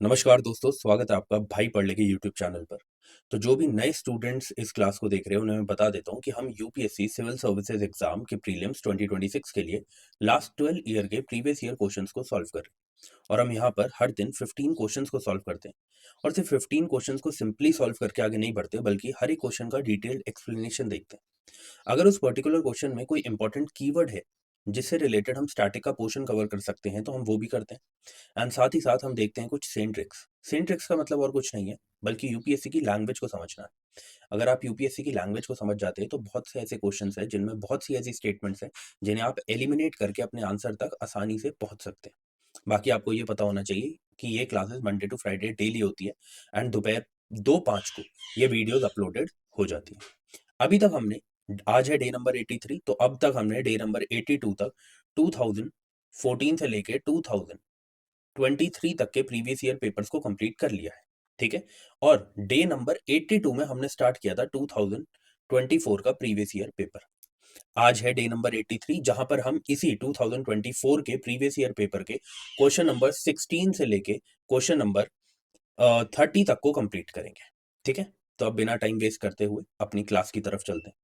नमस्कार दोस्तों, स्वागत है आपका भाई पढ़ ले के यूट्यूब चैनल पर। तो जो भी नए स्टूडेंट्स इस क्लास को देख रहे हैं उन्हें मैं बता देता हूँ कि हम यूपीएससी सिविल सर्विसेज एग्जाम के प्रीलिम्स 2026 के लिए लास्ट 12 ईयर के प्रीवियस ईयर क्वेश्चंस को सॉल्व कर रहे हैं। और हम यहाँ पर हर दिन 15 क्वेश्चंस को सॉल्व करते हैं। और सिर्फ 15 क्वेश्चंस को सिंपली सॉल्व करके आगे नहीं बढ़ते, बल्कि हर एक क्वेश्चन का डिटेल्ड एक्सप्लेनेशन देखते हैं। अगर उस पर्टिकुलर क्वेश्चन में कोई इंपॉर्टेंट कीवर्ड है जिससे रिलेटेड हम स्टैटिक का पोर्शन कवर कर सकते हैं, तो हम वो भी करते हैं। एंड साथ ही साथ हम देखते हैं कुछ सेम ट्रिक्स। सेम ट्रिक्स का मतलब और कुछ नहीं है, बल्कि यूपीएससी की लैंग्वेज को समझना है। अगर आप यूपीएससी की लैंग्वेज को समझ जाते हैं तो बहुत से ऐसे क्वेश्चंस हैं जिनमें बहुत सी ऐसी स्टेटमेंट्स हैं जिन्हें आप एलिमिनेट करके अपने आंसर तक आसानी से पहुंच सकते हैं। बाकी आपको ये पता होना चाहिए कि ये classes Monday to Friday daily होती है एंड दोपहर 2:05 को ये वीडियोस अपलोडेड हो जाती है। अभी तक हमने, आज है डे नंबर 83, तो अब तक हमने डे नंबर 82 तक 2014 से लेके 2023 तक के प्रीवियस ईयर पेपर्स को कंप्लीट कर लिया है। ठीक है। और डे नंबर 82 में हमने स्टार्ट किया था 2024 का प्रीवियस ईयर पेपर। आज है डे नंबर 83, जहां पर हम इसी 2024 के प्रीवियस ईयर पेपर के क्वेश्चन नंबर 16 से लेके क्वेश्चन नंबर 30 तक को कंप्लीट करेंगे। ठीक है। तो अब बिना टाइम वेस्ट करते हुए अपनी क्लास की तरफ चलते हैं।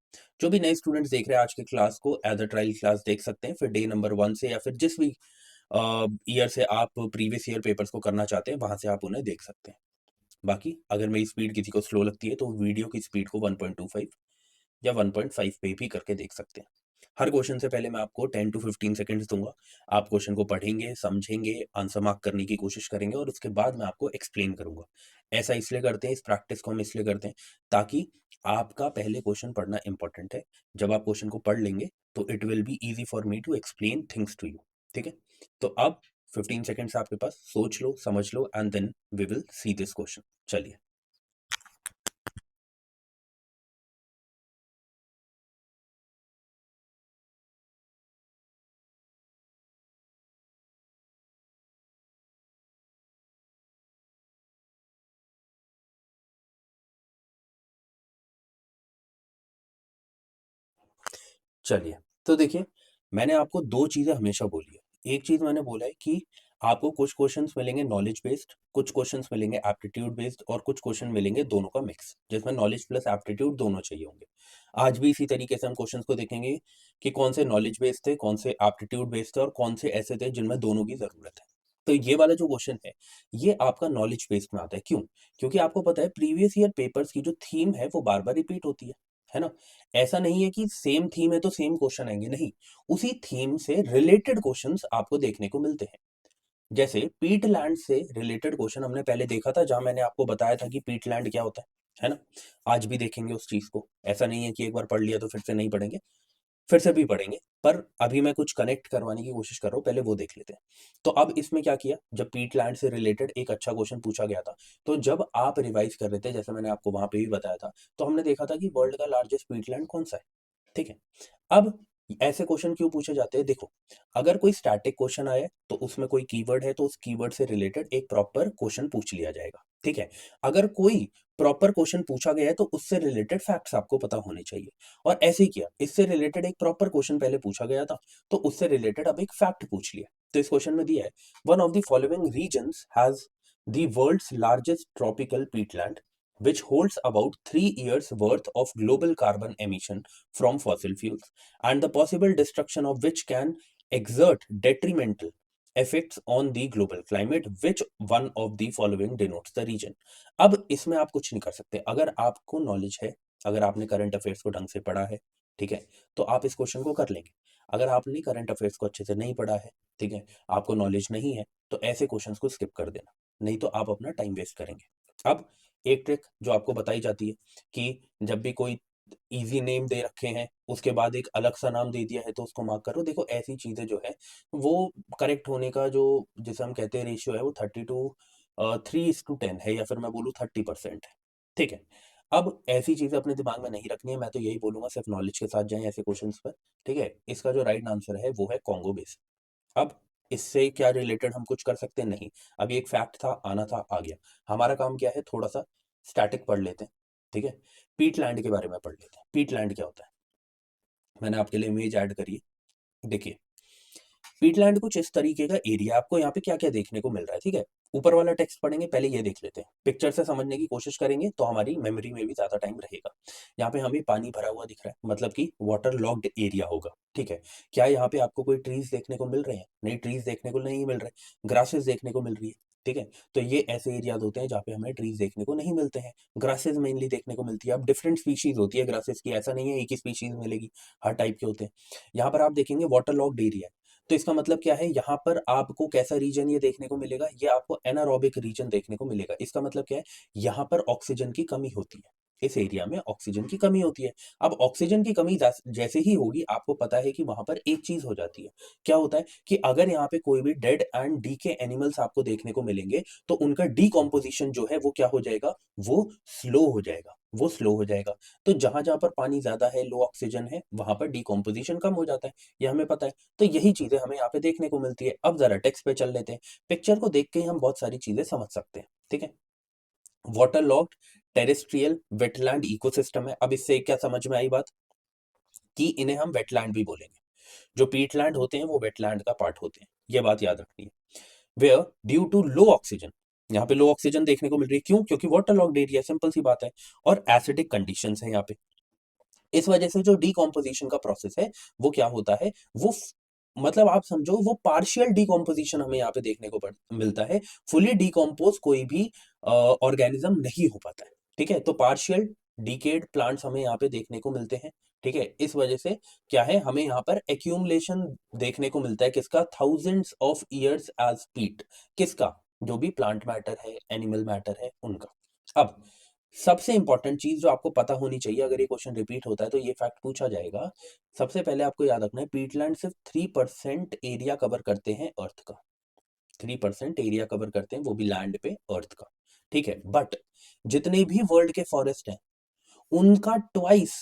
जो भी नए स्टूडेंट्स देख रहे हैं आज की क्लास को एज अ ट्रायल क्लास देख सकते हैं, फिर डे नंबर 1 से या फिर जिस भी ईयर से आप प्रीवियस ईयर पेपर्स को करना चाहते हैं वहां से आप उन्हें देख सकते हैं। बाकी अगर मेरी स्पीड किसी को स्लो लगती है तो वीडियो की स्पीड को 1.25 या 1.5 पे भी करके देख सकते हैं। हर क्वेश्चन से पहले मैं आपको 10 टू 15 सेकंड्स दूंगा। आप क्वेश्चन को पढ़ेंगे, समझेंगे, आंसर मार्क करने की कोशिश करेंगे और उसके बाद मैं आपको एक्सप्लेन करूंगा। ऐसा इसलिए करते हैं, इस प्रैक्टिस को हम इसलिए करते हैं ताकि आपका पहले क्वेश्चन पढ़ना इंपॉर्टेंट है। जब आप क्वेश्चन को पढ़ लेंगे तो it will be easy for me to explain things to you. ठीक है। तो अब 15 सेकंड्स आपके पास, सोच लो, समझ लो and then we will see this question. चलिए। चलिए, तो देखिए, मैंने आपको 2 चीज़ें हमेशा बोली है। एक चीज़ मैंने बोला है कि आपको कुछ क्वेश्चन्स मिलेंगे नॉलेज बेस्ड, कुछ क्वेश्चन्स मिलेंगे एप्टीट्यूड बेस्ड और कुछ क्वेश्चन मिलेंगे दोनों का मिक्स, जिसमें नॉलेज प्लस एप्टीट्यूड दोनों चाहिए होंगे। आज भी इसी तरीके से हम क्वेश्चन्स को देखेंगे कि कौन से नॉलेज बेस्ड थे, कौन से एप्टीट्यूड बेस्ड थे और कौन से ऐसे थे जिनमें दोनों की ज़रूरत है। तो ये वाला जो क्वेश्चन है, ये आपका नॉलेज बेस्ड में आता है। क्यों? क्योंकि आपको पता है प्रीवियस ईयर पेपर्स की जो थीम है वो बार-बार रिपीट होती है ना? ऐसा नहीं है कि सेम थीम है तो सेम क्वेश्चन आएंगे, नहीं। उसी थीम से रिलेटेड क्वेश्चंस आपको देखने को मिलते हैं। जैसे पीटलैंड से रिलेटेड क्वेश्चन हमने पहले देखा था, जहां मैंने आपको बताया था कि पीटलैंड क्या होता है ना? आज भी देखेंगे उस चीज को। ऐसा नहीं है कि एक बार पढ़ लिया तो फिर से नहीं पढ़ेंगे, फिर से भी पढ़ेंगे। पर अभी मैं कुछ कनेक्ट करवाने की कोशिश कर रहा हूँ, पहले वो देख लेते हैं। तो अब इसमें क्या किया, जब पीटलैंड से रिलेटेड एक अच्छा क्वेश्चन पूछा गया था, तो जब आप रिवाइज कर रहे थे, जैसे मैंने आपको वहां पे भी बताया था, तो हमने देखा था कि वर्ल्ड का लार्जेस्ट पीटलैंड कौन सा है। ठीक है। अब ऐसे क्वेश्चन क्यों पूछे जाते हैं, देखो, अगर कोई स्टैटिक क्वेश्चन आए तो उसमें कोई कीवर्ड है तो उस कीवर्ड से रिलेटेड एक प्रॉपर क्वेश्चन पूछ लिया जाएगा। ठीक है। अगर कोई प्रॉपर क्वेश्चन पूछा गया है तो उससे रिलेटेड फैक्ट्स आपको पता होने चाहिए। और ऐसे ही किया, इससे रिलेटेड एक प्रॉपर क्वेश्चन पहले पूछा गया था तो उससे रिलेटेड अब एक फैक्ट पूछ लिया। तो इस क्वेश्चन में दिया है, one of the following regions has the world's largest tropical peatland which holds about 3 years worth of global carbon emission from fossil fuels, and the possible destruction of which can exert detrimental effects on the global climate. Which one of the following denotes the region? अब इसमें आप कुछ नहीं कर सकते। अगर आपको knowledge है, अगर आपने करंट अफेयर्स को ढंग से पढ़ा है, ठीक है, तो आप इस क्वेश्चन को कर लेंगे। अगर आपने करंट अफेयर्स को अच्छे से नहीं पढ़ा है, ठीक है, आपको नॉलेज नहीं है, तो ऐसे क्वेश्चंस को स्किप कर देना, नहीं तो आप अपना टाइम वेस्ट करेंगे। अब एक ट्रिक जो आपको बताई जाती है कि जब भी कोई इजी नेम दे रखे हैं उसके बाद एक अलग सा नाम दे दिया है तो उसको मार्क करो। देखो, ऐसी चीजें जो है वो करेक्ट होने का जो, जिसे हम कहते हैं रेशियो है, वो 3:10 है, या फिर मैं बोलूँ 30% है। ठीक है। अब ऐसी चीजें अपने दिमाग में नहीं रखनी है, मैं तो यही बोलूंगा सिर्फ नॉलेज के साथ जाएं ऐसे क्वेश्चंस पर। ठीक है। इसका जो राइट आंसर है वो है कॉन्गो बेसिन। अब इससे क्या रिलेटेड हम कुछ कर सकते हैं? नहीं। अभी एक फैक्ट था, आना था, आ गया। हमारा काम क्या है, थोड़ा सा स्टैटिक पढ़ लेते हैं। ठीक है। पीटलैंड के बारे में पढ़ लेते हैं। पीटलैंड क्या होता है? मैंने आपके लिए इमेज ऐड करी है, देखिए। पीटलैंड कुछ इस तरीके का एरिया, आपको यहाँ पे क्या क्या देखने को मिल रहा है, ठीक है। ऊपर वाला टेक्स्ट पढ़ेंगे, पहले ये देख लेते हैं, पिक्चर से समझने की कोशिश करेंगे तो हमारी मेमोरी में भी ज्यादा टाइम रहेगा। यहाँ पे हमें पानी भरा हुआ दिख रहा है, मतलब कि वाटर लॉक्ड एरिया होगा, ठीक है। क्या यहाँ पे आपको कोई ट्रीज देखने को मिल रहे हैं? नहीं, ट्रीज देखने को नहीं मिल रहे, ग्रासेस देखने को मिल रही है, ठीक है। तो ये ऐसे एरियाज होते हैं जहाँ पे हमें ट्रीज देखने को नहीं मिलते हैं, ग्रासेस मेनली देखने को मिलती है। अब डिफरेंट स्पीशीज होती है ग्रासेस की, ऐसा नहीं है एक ही स्पीशीज मिलेगी, हर टाइप के होते हैं। यहाँ पर आप देखेंगे वाटर लॉक्ड एरिया है, तो इसका मतलब क्या है, यहाँ पर आपको कैसा रीजन ये देखने को मिलेगा, ये आपको एनारोबिक रीजन देखने को मिलेगा। इसका मतलब क्या है, यहाँ पर ऑक्सीजन की कमी होती है, इस एरिया में ऑक्सीजन की कमी होती है। अब ऑक्सीजन की कमी जैसे ही होगी, आपको पता है कि वहां पर एक चीज हो जाती है। क्या होता है कि अगर यहाँ पे कोई भी डेड एंड डीके एनिमल्स आपको देखने को मिलेंगे, तो उनका डीकॉम्पोजिशन जो है वो क्या हो जाएगा, वो स्लो हो जाएगा, वो स्लो हो जाएगा। तो जहां जहां पर पानी ज्यादा है, लो ऑक्सीजन है, वहां पर डीकॉम्पोजिशन कम हो जाता है, ये हमें पता है। तो यही चीजें हमें यहाँ पे देखने को मिलती है। अब जरा टेक्स्ट पे चल लेते हैं, पिक्चर को देख के ही हम बहुत सारी चीजें समझ सकते हैं, ठीक है। Water locked terrestrial wetland ecosystem है। अब इससे क्या समझ में आई बात, कि इन्हें हम वेटलैंड भी बोलेंगे। जो पीटलैंड होते हैं वो वेटलैंड का पार्ट होते हैं, ये बात याद रखनी है। Where due to low oxygen, यहाँ पे लो ऑक्सीजन देखने को मिल रही है, क्यों? क्योंकि वाटर लॉक्ड एरिया, सिंपल सी बात है, और एसिडिक कंडीशंस है यहाँ पे। इस वजह से जो डीकॉम्पोजिशन का प्रोसेस है वो क्या होता है, वो मतलब आप समझो वो पार्शियल डीकॉम्पोजिशन हमें यहाँ पे देखने को मिलता है। फुली डीकॉम्पोज कोई भी ऑर्गेनिज्म नहीं हो पाता है, ठीक है। तो पार्शियल डिकेड प्लांट्स हमें यहाँ पे देखने को मिलते हैं, ठीक है। इस वजह से क्या है, हमें यहाँ पर एक्यूमुलेशन देखने को मिलता है, किसका? थाउजेंड्स ऑफ ईयर्स एज पीट, किसका? जो भी प्लांट मैटर है, एनिमल मैटर है, उनका। अब सबसे इंपॉर्टेंट चीज जो आपको पता होनी चाहिए, अगर ये क्वेश्चन रिपीट होता है तो ये फैक्ट पूछा जाएगा। सबसे पहले आपको याद रखना है, पीटलैंड सिर्फ 3% एरिया कवर करते हैं अर्थ का, 3% एरिया कवर करते हैं, वो भी लैंड पे, अर्थ का, ठीक है। बट जितने भी वर्ल्ड के फॉरेस्ट हैं, उनका ट्वाइस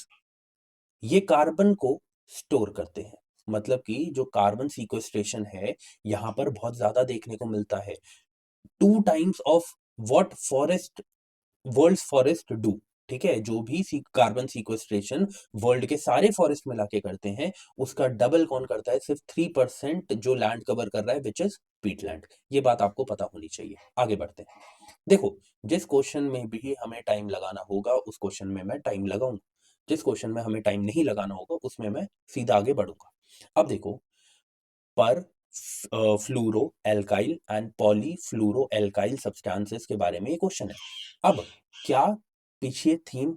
ये कार्बन को स्टोर करते हैं। मतलब कि जो कार्बन सीक्वेस्ट्रेशन है, यहाँ पर बहुत ज्यादा देखने को मिलता है, 2 times of what forest, world's forest do, ठीक है। जो भी कार्बन सीक्वेस्ट्रेशन वर्ल्ड के सारे फॉरेस्ट मिला के करते हैं, उसका डबल कौन करता है? सिर्फ 3% जो लैंड कवर कर रहा है, विच इज पीटलैंड। ये बात आपको पता होनी चाहिए। आगे बढ़ते हैं, देखो, जिस क्वेश्चन में भी हमें टाइम लगाना होगा उस क्वेश्चन में मैं टाइम लगाऊंगा, जिस क्वेश्चन में हमें टाइम नहीं लगाना होगा उसमें मैं सीधा आगे बढ़ूंगा। अब देखो, पर fluoro alkyl and poly fluoro alkyl substances के बारे में ये क्वेश्चन है। अब क्या पीछे थीम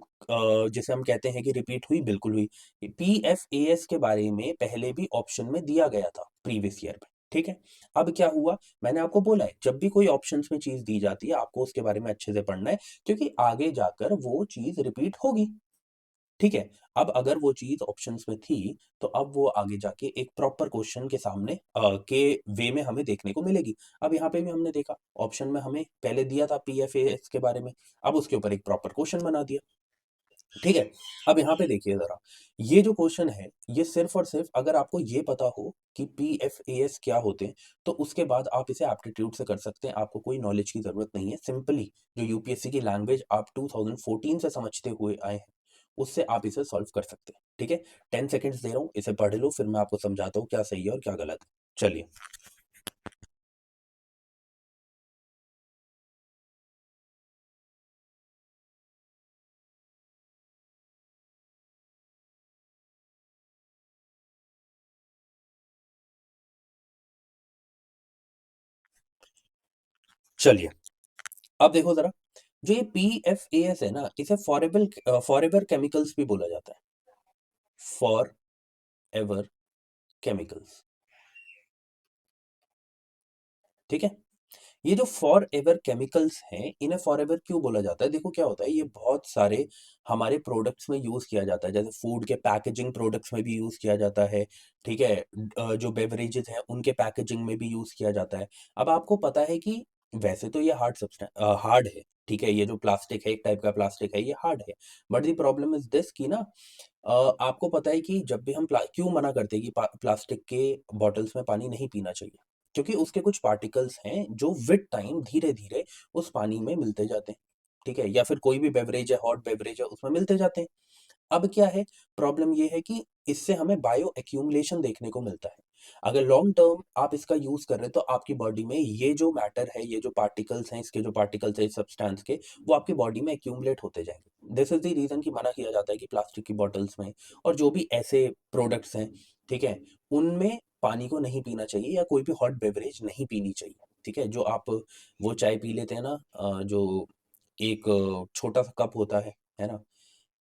जिसे हम कहते हैं कि रिपीट हुई? बिल्कुल हुई। पीएफएएस के बारे में पहले भी ऑप्शन में दिया गया था प्रीवियस ईयर में, ठीक है। अब क्या हुआ, मैंने आपको बोला है जब भी कोई ऑप्शंस में चीज दी जाती है आपको उसके बारे में अच्छे से पढ़ना है, क्योंकि आगे जाकर वो चीज रिपीट होगी, ठीक है। अब अगर वो चीज ऑप्शंस में थी, तो अब वो आगे जाके एक प्रॉपर क्वेश्चन के सामने के वे में हमें देखने को मिलेगी। अब यहाँ पे भी हमने देखा, ऑप्शन में हमें पहले दिया था पीएफएएस के बारे में, अब उसके ऊपर एक प्रॉपर क्वेश्चन बना दिया, ठीक है। अब यहाँ पे देखिए जरा, ये जो क्वेश्चन है, ये सिर्फ और सिर्फ अगर आपको ये पता हो कि पीएफएएस क्या होते हैं, तो उसके बाद आप इसे एप्टीट्यूड से कर सकते हैं, आपको कोई नॉलेज की जरूरत नहीं है। सिंपली जो यूपीएससी की लैंग्वेज आप 2014 से समझते हुए आए हैं, उससे आप इसे सॉल्व कर सकते हैं, ठीक है। 10 सेकेंड्स दे रहा हूँ, इसे पढ़ लो, फिर मैं आपको समझाता हूँ क्या सही है और क्या गलत है। चलिए, चलिए। अब देखो जरा, जो ये पीएफएएस है ना, इसे फॉरएवर केमिकल्स भी बोला जाता है, फॉर एवर केमिकल्स, ठीक है। ये जो फॉर एवर केमिकल्स हैं, इन्हें फॉर एवर क्यों बोला जाता है? देखो क्या होता है, ये बहुत सारे हमारे प्रोडक्ट्स में यूज किया जाता है, जैसे फूड के पैकेजिंग प्रोडक्ट्स में भी यूज किया जाता है, ठीक है। जो बेवरेजेस हैं उनके पैकेजिंग में भी यूज किया जाता है। अब आपको पता है कि वैसे तो ये हार्ड है, ठीक है। ये जो प्लास्टिक है, एक टाइप का प्लास्टिक है, ये हार्ड है। But the problem is this कि ना, आपको पता है कि जब भी हम क्यों मना करते हैं कि प्लास्टिक के बॉटल्स में पानी नहीं पीना चाहिए, क्योंकि उसके कुछ पार्टिकल्स हैं जो विद टाइम धीरे धीरे उस पानी में मिलते जाते हैं, ठीक है। या फिर कोई भी बेवरेज है, हॉट बेवरेज है, उसमें मिलते जाते हैं। अब क्या है, प्रॉब्लम ये है कि इससे हमें बायो एक्यूमुलेशन देखने को मिलता है। अगर लॉन्ग टर्म आप इसका यूज कर रहे हैं तो आपकी बॉडी में ये जो मैटर है, ये जो पार्टिकल्स हैं, इसके जो पार्टिकल्स है सब्सटेंस के, वो आपकी बॉडी में एक्यूमुलेट होते जाएंगे। दिस इज द रीजन कि मना किया जाता है कि प्लास्टिक की बॉटल्स में और जो भी ऐसे प्रोडक्ट्स हैं, ठीक है, उनमें पानी को नहीं पीना चाहिए या कोई भी हॉट बेवरेज नहीं पीनी चाहिए। ठीक है, जो आप वो चाय पी लेते हैं ना, जो एक छोटा सा कप होता है ना,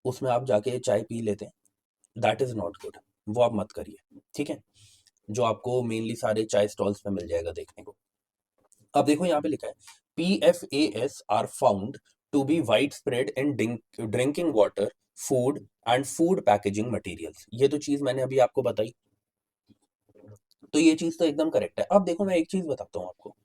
उसमें आप जाके चाय पी लेते हैं, दैट इज नॉट गुड। वो आप मत करिए। ठीक है, जो आपको मेनली सारे चाय स्टॉल्स पे मिल जाएगा देखने को। अब देखो यहाँ पे लिखा है PFAS are found to be wide spread in drinking water, food and food packaging materials. ये तो चीज मैंने अभी आपको बताई, तो ये चीज तो एकदम करेक्ट है। अब देखो मैं एक चीज बताता हूँ आपको,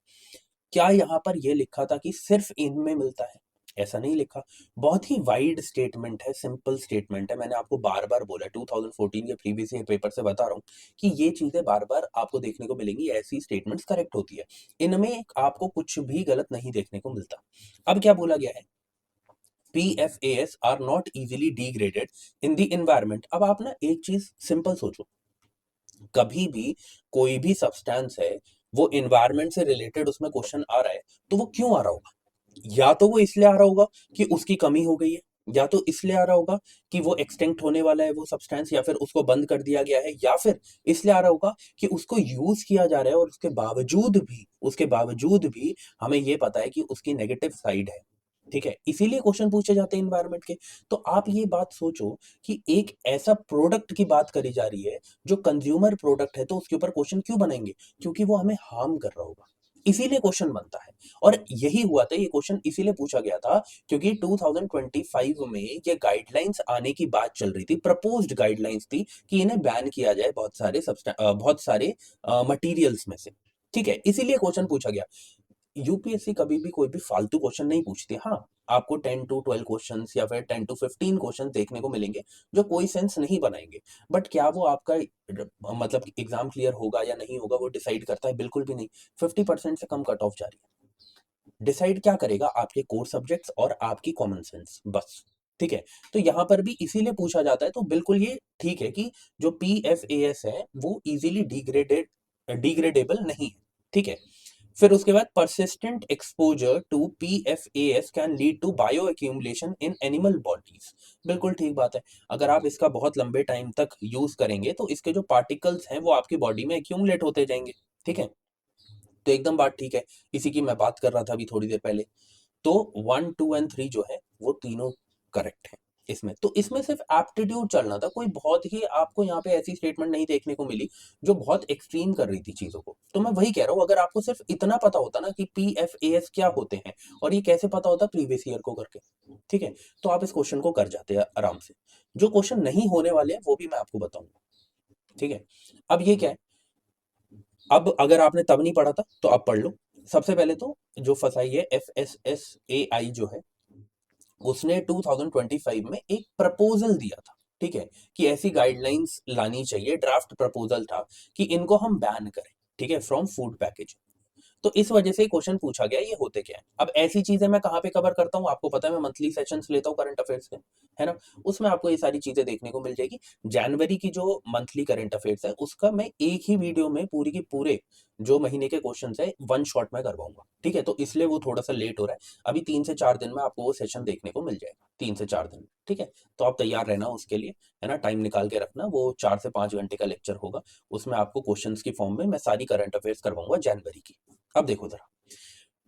क्या यहाँ पर ये लिखा था कि सिर्फ इनमें मिलता है? ऐसा नहीं लिखा। बहुत ही वाइड स्टेटमेंट है, सिंपल स्टेटमेंट है। मैंने आपको बार बार बोला, 2014 के प्रीवियस ईयर पेपर से बता रहा हूँ कि ये चीजें बार बार आपको देखने को मिलेंगी, ऐसी स्टेटमेंट्स करेक्ट होती है, इनमें आपको कुछ भी गलत नहीं देखने को मिलता। अब क्या बोला गया है? PFAS are not easily degraded in the environment. अब आप ना एक चीज सिंपल सोचो, कभी भी कोई भी सब्सटेंस है, वो इन्वायरमेंट से रिलेटेड उसमें क्वेश्चन आ रहा है, तो वो क्यों आ रहा होगा? या तो वो इसलिए आ रहा होगा कि उसकी कमी हो गई है, या तो इसलिए आ रहा होगा कि वो एक्सटिंक्ट होने वाला है वो सब्सटेंस, या फिर उसको बंद कर दिया गया है, या फिर इसलिए आ रहा होगा कि उसको यूज किया जा रहा है और उसके बावजूद भी हमें ये पता है कि उसकी नेगेटिव साइड है। ठीक है, इसीलिए क्वेश्चन पूछे जाते हैं इन्वायरमेंट के। तो आप ये बात सोचो कि एक ऐसा प्रोडक्ट की बात करी जा रही है जो कंज्यूमर प्रोडक्ट है, तो उसके ऊपर क्वेश्चन क्यों बनाएंगे? क्योंकि वो हमें हार्म कर रहा होगा, इसीलिए क्वेश्चन बनता है। और यही हुआ था, ये क्वेश्चन इसीलिए पूछा गया था क्योंकि 2025 में ये गाइडलाइंस आने की बात चल रही थी, प्रपोज्ड गाइडलाइंस थी कि इन्हें बैन किया जाए बहुत सारे मटेरियल्स में से। ठीक है, इसीलिए क्वेश्चन पूछा गया। यूपीएससी कभी भी कोई भी फालतू क्वेश्चन नहीं पूछती। हाँ, आपको 10 to 12 क्वेश्चंस या फिर 10 to 15 क्वेश्चन देखने को मिलेंगे जो कोई सेंस नहीं बनाएंगे, बट क्या वो आपका मतलब एग्जाम क्लियर होगा या नहीं होगा वो डिसाइड करता है? बिल्कुल भी नहीं। 50% से कम कट ऑफ जा रही है। डिसाइड क्या करेगा? आपके कोर सब्जेक्ट्स और आपकी कॉमन सेंस, बस। ठीक है, तो यहाँ पर भी इसीलिए पूछा जाता है, तो बिल्कुल ये ठीक है कि जो PFAS है वो इजीली डिग्रेडेबल नहीं है। ठीक है, फिर उसके बाद persistent exposure to PFAS can lead to bioaccumulation in animal bodies। बिल्कुल ठीक बात है। अगर आप इसका बहुत लंबे टाइम तक यूज करेंगे तो इसके जो पार्टिकल्स हैं वो आपकी बॉडी में एक्यूमुलेट होते जाएंगे। ठीक है, तो एकदम बात ठीक है। इसी की मैं बात कर रहा था अभी थोड़ी देर पहले। तो 1 2 एंड 3 जो है वो तीनों करेक्ट है इसमें। तो इसमें सिर्फ एप्टीट्यूड चलना था, कोई बहुत ही आपको यहाँ पे ऐसी स्टेटमेंट नहीं देखने को मिली जो बहुत एक्सट्रीम कर रही थी चीजों को। तो मैं वही कह रहा हूँ, अगर आपको सिर्फ इतना पता होता ना कि PFAS क्या होते हैं और ये कैसे पता होता प्रीवियस ईयर को करके, ठीक है, तो आप इस क्वेश्चन को कर जाते हैं आराम से। जो क्वेश्चन नहीं होने वाले हैं वो भी मैं आपको बताऊंगा। ठीक है, अब ये क्या है, अब अगर आपने तब नहीं पढ़ा था तो अब पढ़ लो। सबसे पहले तो जो फसाई है, FSSAI जो है, उसने 2025 में एक प्रपोजल दिया था। ठीक है, कि ऐसी गाइडलाइंस लानी चाहिए, ड्राफ्ट प्रपोजल था कि इनको हम बैन करें, ठीक है, फ्रॉम फूड पैकेज। तो इस वजह से क्वेश्चन पूछा गया ये होते क्या है। अब ऐसी चीजें मैं कहाँ पे कवर करता हूँ आपको पता है, मैं मंथली सेशंस लेता हूँ करंट अफेयर्स के, है ना, उसमें आपको ये सारी चीजें देखने को मिल जाएगी। जनवरी की जो मंथली करंट अफेयर्स है उसका मैं एक ही वीडियो में पूरी की पूरे जो महीने के क्वेश्चंस है वन शॉट में करवाऊंगा। ठीक है, तो इसलिए वो थोड़ा सा लेट हो रहा है। अभी 3 से 4 दिन में आपको वो सेशन देखने को मिल जाएगा, 3 से 4 दिन। ठीक है, तो आप तैयार रहना उसके लिए, है ना, टाइम निकाल के रखना। वो 4 से 5 घंटे का लेक्चर होगा, उसमें आपको क्वेश्चंस की फॉर्म में मैं सारी करंट अफेयर्स करवाऊंगा जनवरी की। अब देखो जरा,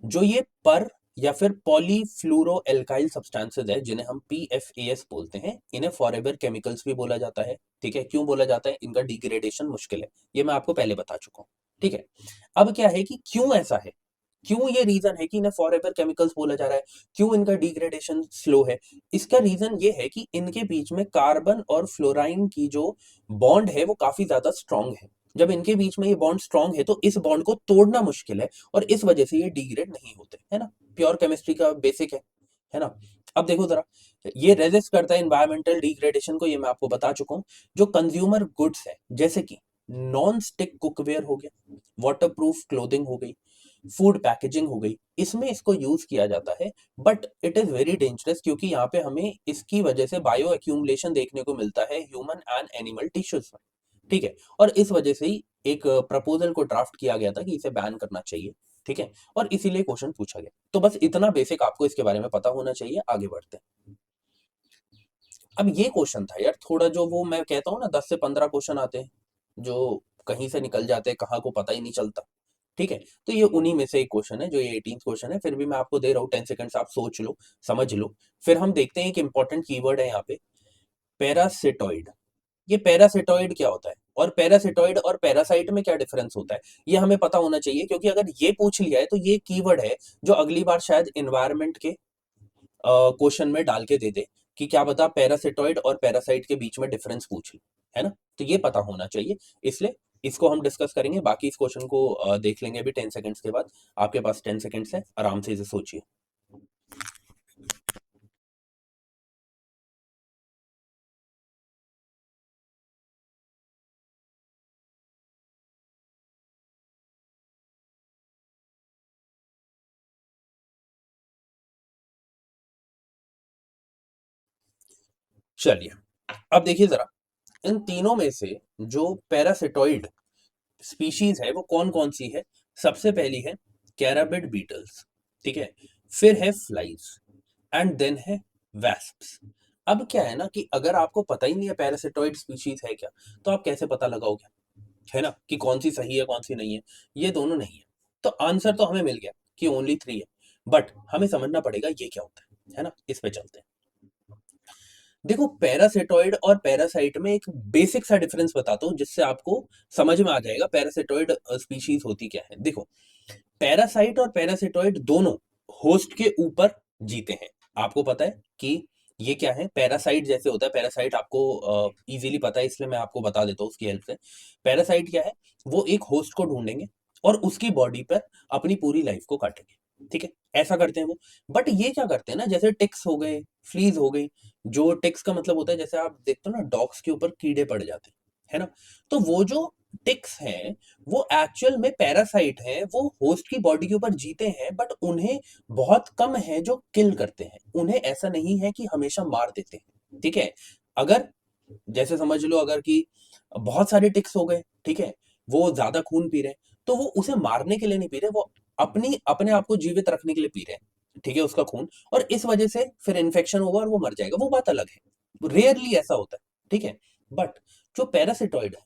जो ये पर या फिर पॉलीफ्लूरो एल्काइल सब्सटेंसेज है जिन्हें हम PFAS बोलते हैं, इन्हें फॉरएवर केमिकल्स भी बोला जाता है। ठीक है, क्यों बोला जाता है? इनका डिग्रेडेशन मुश्किल है, ये मैं आपको पहले बता चुका हूं। ठीक है, अब क्या है कि क्यों ऐसा है, क्यों ये रीजन है कि इन्हें फॉरएवर केमिकल्स बोला जा रहा है, क्यों इनका डिग्रेडेशन स्लो है? इसका रीजन ये है कि इनके बीच में कार्बन और फ्लोराइन की जो बॉन्ड है वो काफी ज्यादा स्ट्रांग है। जब इनके बीच में ये बॉन्ड स्ट्रांग है तो इस बॉन्ड को तोड़ना मुश्किल है और इस वजह से ये डिग्रेड नहीं होते, है ना। प्योर केमिस्ट्री का बेसिक है ना। अब देखो जरा, ये रेजिस्ट करता है एनवायरमेंटल डिग्रेडेशन को, ये मैं आपको बता चुका हूं। जो कंज्यूमर गुड्स है जैसे कि नॉन स्टिक कुकवेयर हो गया, वाटरप्रूफ क्लोथिंग हो गई, फूड पैकेजिंग हो गई, इसमें इसको यूज किया जाता है। But it is very dangerous क्योंकि यहाँ पे हमें इसकी वजह से बायो एक्यूमुलेशन देखने को मिलता है ह्यूमन एंड एनिमल टिश्यूज में। ठीक है? और इस वजह से ही एक प्रपोज़ल को ड्राफ्ट किया गया था कि इसे बैन करना चाहिए, ठीक है? और इसीलिए क्वेश्चन पूछा गया। तो बस इतना बेसिक आपको इसके बारे में पता होना चाहिए, आगे बढ़ते हैं। अब ये क्वेश्चन था यार, थोड़ा जो वो मैं कहता हूँ ना 10 से 15 क्वेश्चन आते हैं, जो कहीं से निकल जाते हैं, कहाँ को पता ही नहीं चलता, ठीक है? तो ये उन्हीं में से एक क्वेश्चन है, जो ये 18th क्वेश्चन है, फिर भी मैं आपको दे रहा हूँ 10 सेकंड्स, आप सोच लो, समझ लो। फिर हम देखते हैं एक इंपॉर्टेंट कीवर्ड है यहाँ पे, पैरासिटॉइड। ये पैरासिटॉइड क्या होता है? और पैरासिटॉइड और पैरासाइट में क्या डिफरेंस होता है? ये हमें पता होना चाहिए, क्योंकि अगर ये पूछ लिया है, तो ये कीवर्ड है, जो अगली बार शायद एनवायरनमेंट के क्वेश्चन में डाल के दे दे, कि क्या पता पैरासिटॉइड और पैरासाइट के बीच में डिफरेंस पूछ ले, है ना? तो ये पता होना चाहिए, इसलिए इसको हम डिस्कस करेंगे। बाकी इस क्वेश्चन को देख लेंगे अभी 10 सेकंड्स के बाद। आपके पास 10 सेकंड्स है, आराम से इसे सोचिए। चलिए, अब देखिए जरा, इन तीनों में से जो पैरासिटॉइड स्पीशीज है वो कौन कौन सी है? सबसे पहली है कैराबिड बीटल्स, ठीक है? फिर है फ्लाइज, एंड देन है वेस्प्स। अब क्या है ना, कि अगर आपको पता ही नहीं है पैरासिटॉइड स्पीशीज है क्या, तो आप कैसे पता लगाओगे, है ना, कि कौन सी सही है कौन सी नहीं है? ये दोनों नहीं है। तो आंसर तो हमें मिल गया कि ओनली 3 है, बट हमें समझना पड़ेगा ये क्या होता है ना? इस पे चलते हैं। देखो, पैरासिटॉइड और पैरासाइट में एक बेसिक सा डिफरेंस बताता हूँ, जिससे आपको समझ में आ जाएगा पैरासिटॉइड स्पीशीज होती क्या है। देखो, पैरासाइट और पैरासिटॉइड दोनों होस्ट के ऊपर जीते हैं। आपको पता है कि ये क्या है? पैरासाइट जैसे होता है, पैरासाइट आपको इजीली पता है, इसलिए मैं आपको बता देता हूँ उसकी हेल्प से। पैरासाइट क्या है? वो एक होस्ट को ढूंढेंगे और उसकी बॉडी पर अपनी पूरी लाइफ को काटेंगे, ठीक है? ऐसा करते हैं वो। बट ये क्या करते हैं ना, जैसे टिक्स हो गए, फ्लीज हो गई। जो टिक्स का मतलब होता है, जैसे आप देखते हो ना डॉग्स के ऊपर कीड़े पड़ जाते हैं, है ना? तो वो जो टिक्स हैं, वो एक्चुअल में पैरासाइट हैं, वो होस्ट की बॉडी के ऊपर जीते हैं, बट उन्हें बहुत कम है जो किल करते हैं। उन्हें ऐसा नहीं है कि हमेशा मार देते हैं, ठीक है? अगर, जैसे समझ लो, अगर कि बहुत सारे टिक्स हो गए, ठीक है, वो ज्यादा खून पी रहे हैं, तो वो उसे मारने के लिए नहीं पी रहे, वो अपनी अपने आप को जीवित रखने के लिए पी रहे हैं, ठीक है, उसका खून। और इस वजह से फिर इन्फेक्शन होगा और वो मर जाएगा, वो बात अलग है, रेयरली ऐसा होता है, ठीक है? बट जो पैरासिटॉइड है,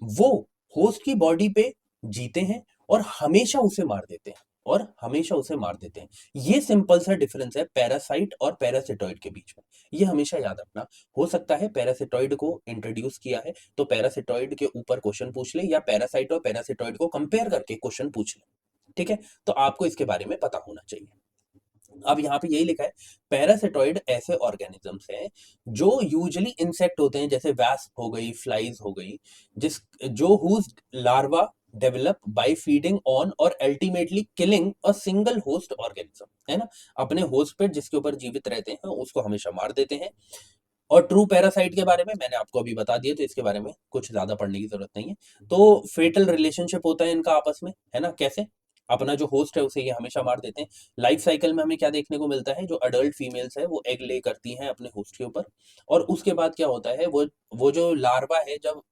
वो होस्ट की बॉडी पे जीते हैं और हमेशा उसे मार देते हैं, और हमेशा उसे मार देते हैं। ये सिंपल सा डिफरेंस है पैरासाइट और पैरासिटॉइड के बीच में। ये हमेशा याद रखना। हो सकता है पैरासिटॉइड को इंट्रोड्यूस किया है, तो पैरासिटॉइड के ऊपर क्वेश्चन पूछ ले, या पैरासाइट और पैरासिटॉइड को कंपेयर करके क्वेश्चन पूछ ले, ठीक है? तो आपको इसके बारे में पता होना चाहिए। अब यहाँ पे यही लिखा है, पैरासिटॉइड ऐसे ऑर्गेनिजम्स हैं जो यूजुअली इंसेक्ट होते हैं, जैसे वैस्प हो गई, फ्लाइज हो गई, जिस जो whose larvae develop by feeding on और ultimately killing a single host organism, है ना? अपने होस्ट पे जिसके ऊपर जीवित रहते हैं उसको हमेशा मार देते हैं। और ट्रू पैरासाइट के बारे में मैंने आपको अभी बता दिया, तो इसके बारे में कुछ ज्यादा पढ़ने की जरूरत नहीं है। तो फेटल रिलेशनशिप होता है इनका आपस में, है ना? कैसे? अपना जो होस्ट है उसे ये हमेशा मार देते हैं। लाइफ साइकिल में हमें क्या देखने को मिलता है? जो अडल्ट फीमेल्स है वो एग ले करती हैं अपने होस्ट के ऊपर, और उसके बाद क्या होता है, वो जो लार्वा है, जब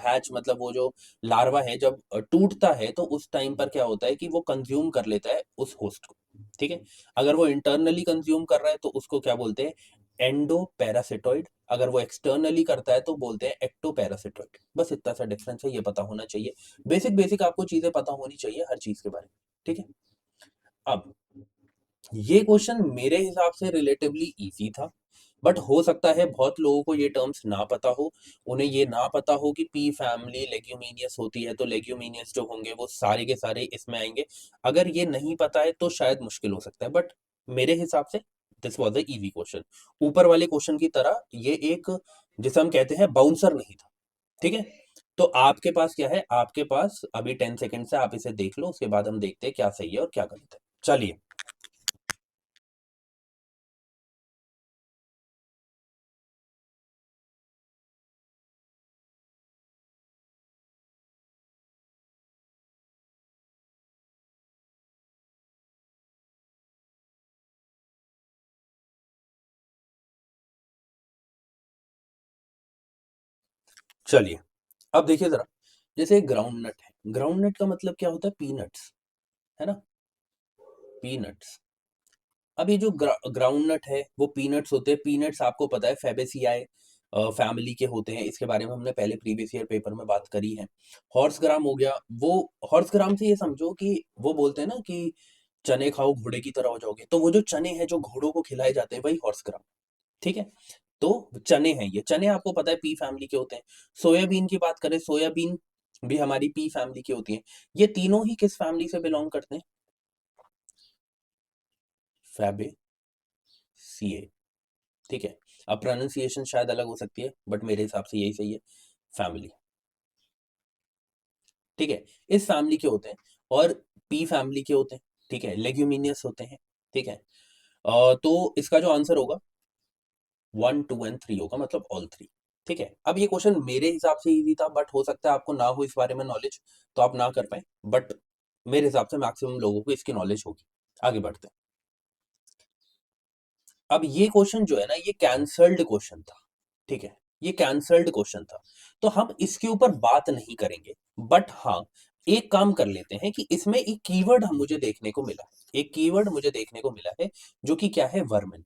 हैच मतलब वो जो लार्वा है जब टूटता है, तो उस टाइम पर क्या होता है कि वो कंज्यूम कर लेता है उस होस्ट को, ठीक है? अगर वो इंटरनली कंज्यूम कर रहा है तो उसको क्या बोलते हैं? Endo parasitoid. अगर वो एक्सटर्नली करता है तो बोलते हैं एक्टो पैरासिटॉइड। बस इतना सा डिफरेंस है, ये पता होना चाहिए। बेसिक बेसिक आपको चीजें पता होनी चाहिए हर चीज के बारे में, ठीक है? अब ये क्वेश्चन मेरे हिसाब से रिलेटिवली इजी था, बट हो सकता है बहुत लोगों को ये टर्म्स ना पता हो। उन्हें ये ना पता हो कि पी फैमिली लेग्यूमिनियस होती है, तो लेग्यूमिनियस जो होंगे वो सारे के सारे इसमें आएंगे। अगर ये नहीं पता है तो शायद मुश्किल हो सकता है, बट मेरे हिसाब से this was a easy question. ऊपर वाले क्वेश्चन की तरह ये एक, जिसे हम कहते हैं, बाउंसर नहीं था, ठीक है? तो आपके पास क्या है? आपके पास अभी 10 सेकंड से, आप इसे देख लो, उसके बाद हम देखते हैं क्या सही है और क्या गलत है। चलिए। चलिए, अब देखिए जरा, जैसे ग्राउंड नट है, ग्राउंड नट का मतलब क्या होता है? पीनट्स, है ना, पीनट्स। अब ये जो ग्राउंड नट है वो पीनट्स होते हैं। पीनट्स आपको पता है फैबेसियाई फैमिली के होते हैं, इसके बारे में हमने पहले प्रीवियस ईयर पेपर में बात करी है। हॉर्स ग्राम हो गया, वो हॉर्स ग्राम से ये समझो कि वो बोलते हैं ना कि चने खाओ घोड़े की तरह हो जाओगे, तो वो जो चने हैं जो घोड़ों को खिलाए जाते हैं वही हॉर्स ग्राम, ठीक है। तो चने हैं, ये चने आपको पता है पी फैमिली के होते हैं। सोयाबीन की बात करें, सोयाबीन भी हमारी पी फैमिली की होती है। ये तीनों ही किस फैमिली से बिलोंग करते हैं? फैबेसिए, ठीक है। अब प्रोनाउंसिएशन शायद अलग हो सकती है, बट मेरे हिसाब से यही सही है, फैमिली, ठीक है। इस फैमिली के होते हैं, और पी फैमिली के होते हैं, ठीक है, लेग्यूमिनियस होते हैं, ठीक है। तो इसका जो आंसर होगा 1 2 एंड 3 होगा, मतलब ऑल थ्री, ठीक है। अब ये क्वेश्चन मेरे हिसाब से इजी था, बट हो सकता है आपको ना हो इस बारे में नॉलेज, तो आप ना कर पाए, बट मेरे हिसाब से मैक्सिमम लोगों को इसकी नॉलेज होगी। आगे बढ़ते हैं। अब ये क्वेश्चन जो है ना, ये कैंसल्ड क्वेश्चन था, ठीक है, ये कैंसल्ड क्वेश्चन था, तो हम इसके ऊपर बात नहीं करेंगे। बट हाँ, एक काम कर लेते हैं कि इसमें एक कीवर्ड हम मुझे देखने को मिला, एक कीवर्ड मुझे देखने को मिला है, जो कि क्या है? वर्मिन।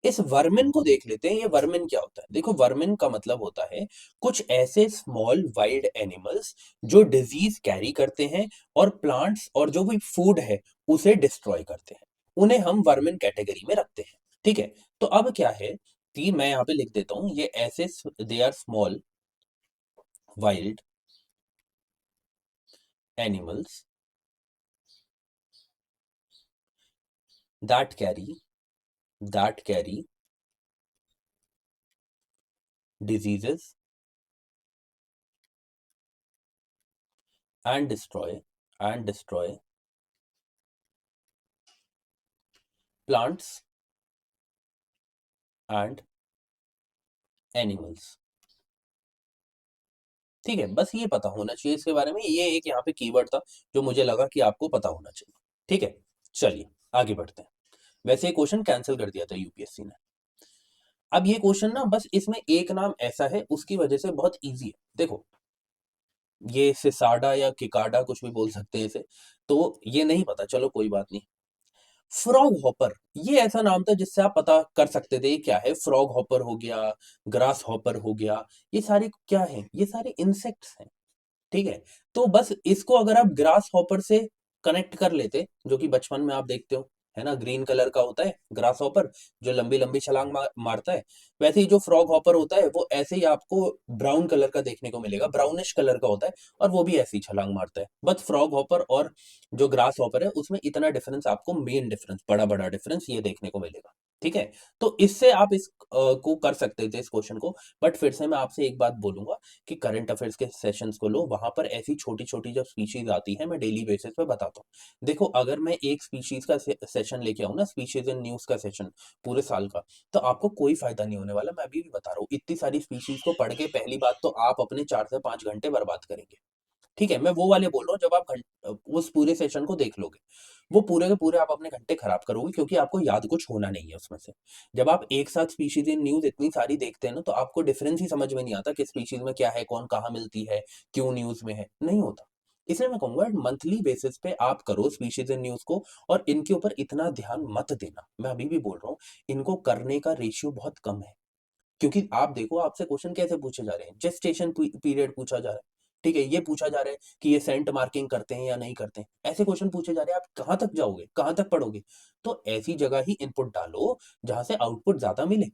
इस वर्मिन को देख लेते हैं, ये वर्मिन क्या होता है। देखो, वर्मिन का मतलब होता है कुछ ऐसे स्मॉल वाइल्ड एनिमल्स जो डिजीज कैरी करते हैं और प्लांट्स और जो भी फूड है उसे डिस्ट्रॉय करते हैं, उन्हें हम वर्मिन कैटेगरी में रखते हैं, ठीक है। तो अब क्या है कि मैं यहाँ पे लिख देता हूं, ये ऐसे, they are small wild animals that carry that carry diseases and destroy plants and animals, ठीक है। बस ये पता होना चाहिए इसके बारे में, ये एक यहाँ पे कीवर्ड था जो मुझे लगा कि आपको पता होना चाहिए, ठीक है। चलिए आगे बढ़ते हैं। वैसे ये क्वेश्चन कैंसिल कर दिया था यूपीएससी ने। अब ये क्वेश्चन ना, बस इसमें एक नाम ऐसा है उसकी वजह से बहुत इजी है। देखो, ये सिसाडा या किकाडा कुछ भी बोल सकते हैं इसे, तो ये नहीं पता, चलो कोई बात नहीं। फ्रॉग हॉपर, ये ऐसा नाम था जिससे आप पता कर सकते थे ये क्या है। फ्रॉग हॉपर हो गया, ग्रास हॉपर हो गया, ये सारे क्या है? ये सारे इंसेक्ट्स हैं, ठीक है। तो बस इसको अगर आप ग्रास हॉपर से कनेक्ट कर लेते, जो कि बचपन में आप देखते हो, है ना, ग्रीन कलर का होता है ग्रास हॉपर, जो लंबी लंबी छलांग मारता है। वैसे ही जो फ्रॉग हॉपर होता है वो ऐसे ही आपको ब्राउन कलर का देखने को मिलेगा, ब्राउनिश कलर का होता है, और वो भी ऐसे ही छलांग मारता है। बस फ्रॉग हॉपर और जो ग्रास हॉपर है उसमें इतना डिफरेंस, आपको मेन डिफरेंस, बड़ा बड़ा डिफरेंस ये देखने को मिलेगा, ठीक है। तो इससे आप इस को कर सकते थे इस क्वेश्चन को। बट फिर से मैं आपसे एक बात बोलूंगा कि करंट अफेयर्स के सेशंस को लो, वहां पर ऐसी छोटी छोटी जब स्पीशीज आती है मैं डेली बेसिस पे बताता हूँ। देखो, अगर मैं एक स्पीशीज का सेशन लेके आऊँ ना, स्पीशीज इन न्यूज का सेशन पूरे साल का, तो आपको कोई फायदा नहीं होने वाला। मैं अभी भी बता रहा हूँ, इतनी सारी स्पीशीज को पढ़ के पहली बात तो आप अपने 4 से 5 घंटे बर्बाद करेंगे, ठीक है। मैं वो वाले बोल रहा हूँ, जब आप उस पूरे सेशन को देख लोगे, वो पूरे के पूरे आप अपने घंटे खराब करोगे, क्योंकि आपको याद कुछ होना नहीं है उसमें से। जब आप एक साथ स्पीशीज इन न्यूज इतनी सारी देखते हैं ना, तो आपको डिफरेंस ही समझ में नहीं आता कि स्पीशीज में क्या है, कौन कहाँ मिलती है, क्यों न्यूज में है, नहीं होता। इसलिए मैं कहूंगा मंथली बेसिस पे आप करो स्पीशीज इन न्यूज को, और इनके ऊपर इतना ध्यान मत देना। मैं अभी भी बोल रहा हूँ, इनको करने का रेशियो बहुत कम है। क्योंकि आप देखो, आपसे क्वेश्चन कैसे पूछे जा रहे हैं, जेस्टेशन पीरियड पूछा जा रहा है, ठीक है, ये पूछा जा रहा है कि ये सेंट मार्किंग करते हैं या नहीं करते हैं, ऐसे क्वेश्चन पूछे जा रहे हैं। आप कहाँ तक जाओगे, कहाँ तक पढ़ोगे? तो ऐसी जगह ही इनपुट डालो जहां से आउटपुट ज्यादा मिले।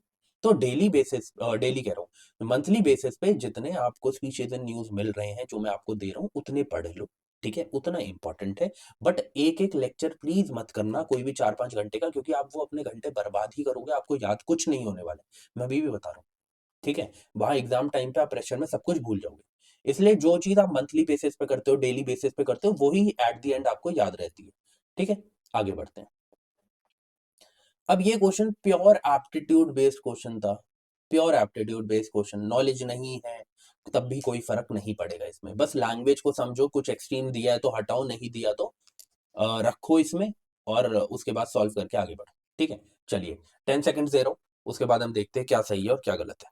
तो डेली बेसिस, डेली कह रहा हूँ, मंथली बेसिस पे जितने आपको स्पीचेज एंड न्यूज मिल रहे हैं जो मैं आपको दे रहा हूँ, उतने पढ़ लो, ठीक है, उतना इंपॉर्टेंट है। बट एक एक लेक्चर प्लीज मत करना कोई भी 4 5 घंटे का, क्योंकि आप वो अपने घंटे बर्बाद ही करोगे, आपको याद कुछ नहीं होने वाला है। मैं अभी भी बता रहा हूँ, ठीक है। वहां एग्जाम टाइम पे आप प्रेशर में सब कुछ भूल जाओगे। इसलिए जो चीज आप मंथली बेसिस पे करते हो, डेली बेसिस पे करते हो, वही एट द एंड आपको याद रहती है, ठीक है। आगे बढ़ते हैं। अब ये question pure aptitude based question था, pure aptitude based question, knowledge नहीं है तब भी कोई फर्क नहीं पड़ेगा इसमें। बस लैंग्वेज को समझो, कुछ एक्सट्रीम दिया है तो हटाओ, नहीं दिया तो रखो इसमें, और उसके बाद सॉल्व करके आगे बढ़ो, ठीक है। चलिए, 10 सेकंड दे रहा हूँ, उसके बाद हम देखते हैं क्या सही है और क्या गलत है।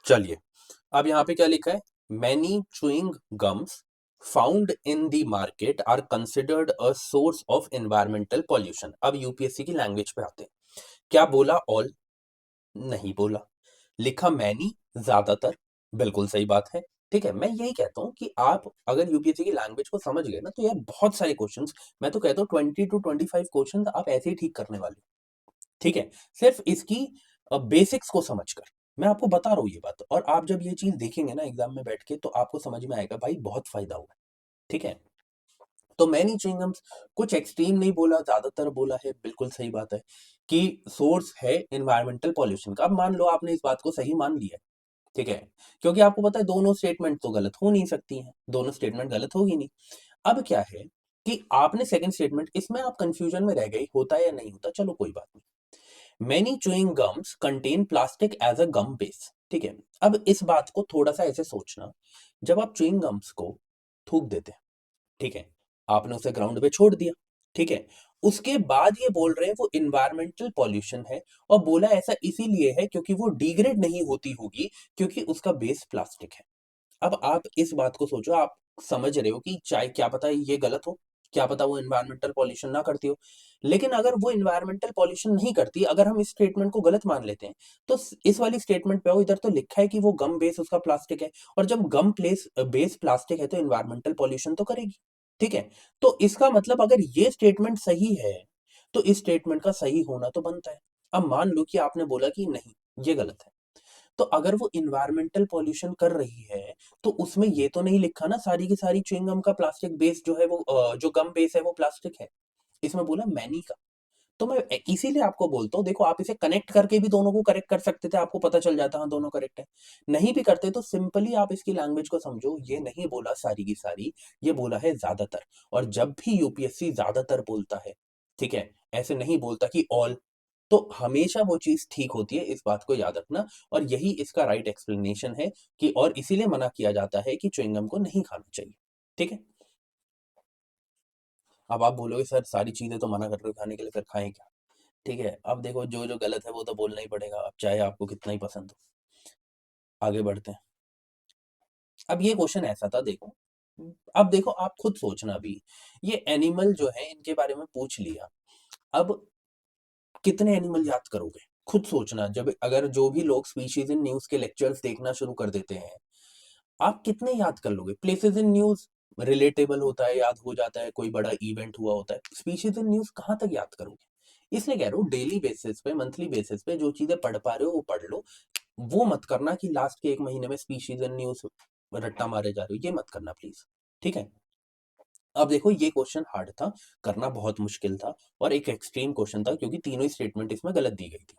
चलिए, अब यहाँ पे क्या लिखा है, many chewing gums found in the market are considered a source of environmental pollution. अब यूपीएससी की लैंग्वेज पे आते हैं। क्या बोला? ऑल? नहीं बोला। लिखा मैनी, ज्यादातर, बिल्कुल सही बात है। ठीक है, मैं यही कहता हूं कि आप अगर यूपीएससी की लैंग्वेज को समझ गए ना, तो यार बहुत सारे क्वेश्चंस, मैं तो कहता हूँ 20 to 25 क्वेश्चंस आप ऐसे ही ठीक करने वाले हो। ठीक है, सिर्फ इसकी बेसिक्स को समझकर मैं आपको बता रहा हूँ ये बात, और आप जब ये चीज देखेंगे ना एग्जाम में बैठ के, तो आपको समझ में आएगा भाई बहुत फायदा हुआ है। ठीक है, तो मैनी च्युइंगम्स, कुछ एक्सट्रीम नहीं बोला, ज्यादातर बोला है, बिल्कुल सही बात है कि सोर्स है एनवायरमेंटल पॉल्यूशन का। अब मान लो आपने इस बात को सही मान लिया, ठीक है, क्योंकि आपको पता है दोनों स्टेटमेंट तो गलत हो नहीं सकती हैं, दोनों स्टेटमेंट गलत होगी नहीं। अब क्या है कि आपने सेकंड स्टेटमेंट, इसमें आप कंफ्यूजन में रह गई, होता है या नहीं होता, चलो कोई बात नहीं। Many chewing gums contain plastic as a gum base. ठीक है, अब इस बात को थोड़ा सा ऐसे सोचना, जब आप च्यूइंग गम्स को थूक देते हैं, ठीक है, आपने उसे ग्राउंड पे छोड़ दिया, ठीक है, उसके बाद ये बोल रहे हैं वो इन्वायरमेंटल पॉल्यूशन है, और बोला ऐसा इसीलिए है क्योंकि वो डिग्रेड नहीं होती होगी, क्योंकि उसका बेस प्लास्टिक है। अब आप इस बात को सोचो, आप समझ रहे हो कि चाहे क्या पता ये गलत हो, क्या पता वो इन्वायरमेंटल पॉल्यूशन ना करती हो, लेकिन अगर वो इन्वायरमेंटल पॉल्यूशन नहीं करती, अगर हम इस स्टेटमेंट को गलत मान लेते हैं, तो इस वाली स्टेटमेंट पे आओ, इधर तो लिखा है कि वो गम बेस उसका प्लास्टिक है, और जब गम प्लेस बेस प्लास्टिक है तो इन्वायरमेंटल पॉल्यूशन तो करेगी। ठीक है, तो इसका मतलब अगर ये स्टेटमेंट सही है, तो इस स्टेटमेंट का सही होना तो बनता है। अब मान लो कि आपने बोला कि नहीं, ये गलत है, तो अगर वो इन्वायरमेंटल पॉल्यूशन कर रही है, तो उसमें ये तो नहीं लिखा ना सारी की सारी च्युइंगम का प्लास्टिक बेस जो है वो जो गम बेस है वो प्लास्टिक है। इसमें बोला मैनी का। तो मैं इसीलिए आपको बोलता हूँ, देखो आप इसे कनेक्ट करके भी दोनों को करेक्ट कर सकते थे, आपको पता चल जाता हाँ दोनों करेक्ट है। नहीं भी करते तो सिंपली आप इसकी लैंग्वेज को समझो, ये नहीं बोला सारी की सारी, ये बोला है ज्यादातर। और जब भी यूपीएससी ज्यादातर बोलता है, ठीक है, ऐसे नहीं बोलता कि ऑल, तो हमेशा वो चीज ठीक होती है, इस बात को याद रखना। और यही इसका राइट एक्सप्लेनेशन है कि, और इसीलिए मना किया जाता है कि च्युइंगम को नहीं खाना चाहिए। ठीक है, अब आप बोलोगे सर सारी चीजें तो मना कर रहे हो खाने के लिए, फिर खाएं क्या? ठीक है, अब देखो जो जो गलत है वो तो बोलना ही पड़ेगा, अब चाहे आपको कितना ही पसंद हो। आगे बढ़ते हैं। अब ये क्वेश्चन ऐसा था, देखो, अब देखो आप खुद सोचना भी, ये एनिमल जो है इनके बारे में पूछ लिया, अब कितने एनिमल याद करोगे? खुद सोचना, जब अगर जो भी लोग स्पीशीज इन न्यूज के लेक्चर्स देखना शुरू कर देते हैं, आप कितने याद कर लोगे? प्लेसेस इन न्यूज रिलेटेबल होता है, याद हो जाता है, कोई बड़ा इवेंट हुआ होता है, स्पीशीज इन न्यूज कहाँ तक याद करोगे? इसलिए कह रहा हूँ डेली बेसिस पे, मंथली बेसिस पे जो चीजें पढ़ पा रहे हो वो पढ़ लो। वो मत करना कि लास्ट के 1 महीने में स्पीशीज इन न्यूज रट्टा मारे जा रहे हो, ये मत करना प्लीज। ठीक है, अब देखो ये क्वेश्चन हार्ड था, करना बहुत मुश्किल था, और एक एक्सट्रीम क्वेश्चन था क्योंकि तीनों ही स्टेटमेंट इसमें गलत दी गई थी।